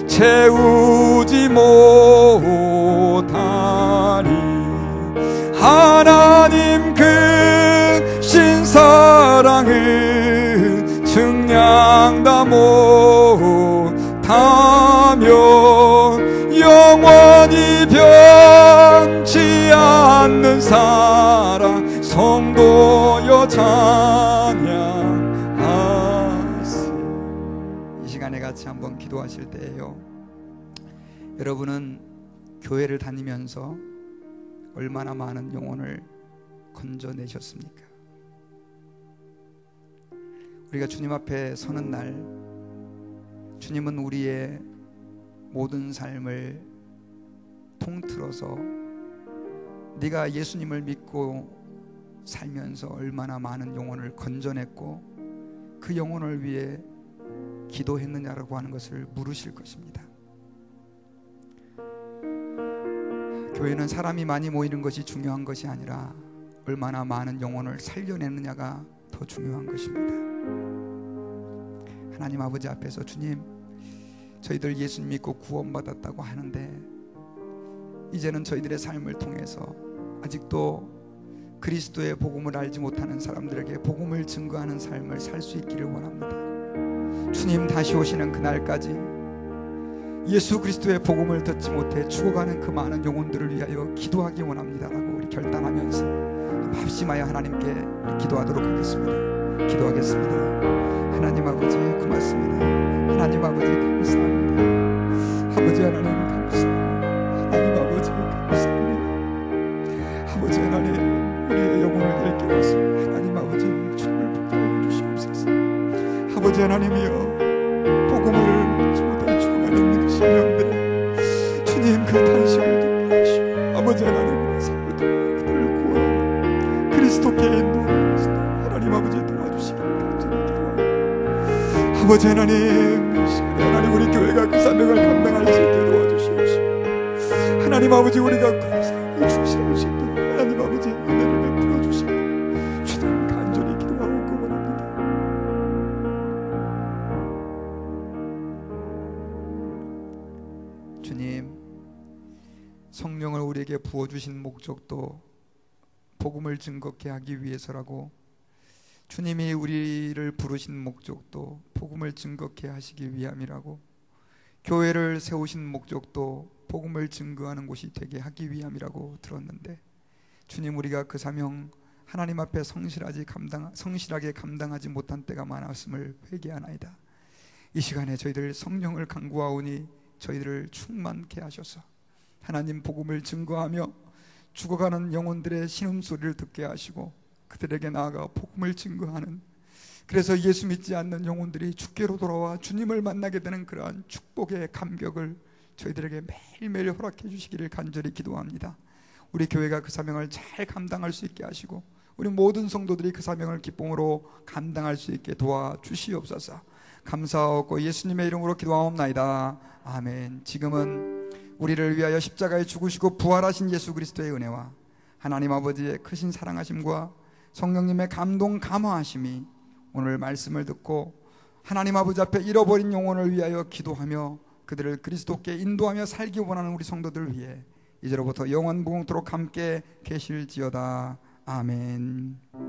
채우지 못하리. 하나님 크신 사랑을 증량 다 못하며 영원히 변치 않는 사랑 성도여 찬양하세. 이 시간에 같이 한번 기도하실 때예요. 여러분은 교회를 다니면서 얼마나 많은 영혼을 건져내셨습니까? 우리가 주님 앞에 서는 날, 주님은 우리의 모든 삶을 통틀어서 네가 예수님을 믿고 살면서 얼마나 많은 영혼을 건져냈고 그 영혼을 위해 기도했느냐라고 하는 것을 물으실 것입니다. 교회는 사람이 많이 모이는 것이 중요한 것이 아니라 얼마나 많은 영혼을 살려내느냐가 더 중요한 것입니다. 하나님 아버지 앞에서 주님, 저희들 예수님 믿고 구원받았다고 하는데 이제는 저희들의 삶을 통해서 아직도 그리스도의 복음을 알지 못하는 사람들에게 복음을 증거하는 삶을 살 수 있기를 원합니다. 주님 다시 오시는 그날까지 예수 그리스도의 복음을 듣지 못해 죽어가는 그 많은 영혼들을 위하여 기도하기 원합니다라고 우리 결단하면서 합심하여 하나님께 기도하도록 하겠습니다. 기도하겠습니다. 하나님 아버지 고맙습니다. 하나님 아버지 감사합니다. 아버지 하나님 감사합니다. 하나님 아버지 감사합니다. 아버지 하나님 우리의 영혼을 잃게 하소. 하나님 아버지 주님을 복종해 주시옵소서. 아버지 하나님이여, 복음을 듣지 못하는 죽어가는 믿으신 영들의 주님 그 탄식을 듣게 하시고 아버지 하나님 삶을 통해 그들을 구원하는 그리스도께 인도하는 하나님 아버지 도와주시기를 간절히 기도합니다. 아버지 하나님, 이 시간에 하나님 우리 교회가 그 사명을 감당할 수 있게 도와주시옵시고 하나님 아버지 우리가 그 사명을 충실할 수 있도록 하나님 아버지 은혜를 베풀어 주시고 주님 간절히 기도하고 구원합니다. 주님, 성령을 우리에게 부어주신 목적도 복음을 증거케 하기 위해서라고, 주님이 우리를 부르신 목적도 복음을 증거케 하시기 위함이라고, 교회를 세우신 목적도 복음을 증거하는 곳이 되게 하기 위함이라고 들었는데, 주님 우리가 그 사명 하나님 앞에 성실하게 감당하지 못한 때가 많았음을 회개하나이다. 이 시간에 저희들 성령을 간구하오니 저희들을 충만케 하셔서 하나님 복음을 증거하며 죽어가는 영혼들의 신음소리를 듣게 하시고 그들에게 나아가 복음을 증거하는 그래서 예수 믿지 않는 영혼들이 주께로 돌아와 주님을 만나게 되는 그러한 축복의 감격을 저희들에게 매일매일 허락해 주시기를 간절히 기도합니다. 우리 교회가 그 사명을 잘 감당할 수 있게 하시고 우리 모든 성도들이 그 사명을 기쁨으로 감당할 수 있게 도와주시옵소서. 감사하고 예수님의 이름으로 기도하옵나이다. 아멘. 지금은 우리를 위하여 십자가에 죽으시고 부활하신 예수 그리스도의 은혜와 하나님 아버지의 크신 사랑하심과 성령님의 감동 감화하심이 오늘 말씀을 듣고 하나님 아버지 앞에 잃어버린 영혼을 위하여 기도하며 그들을 그리스도께 인도하며 살기 원하는 우리 성도들 위해 이제로부터 영원무궁토록 함께 계실지어다. 아멘.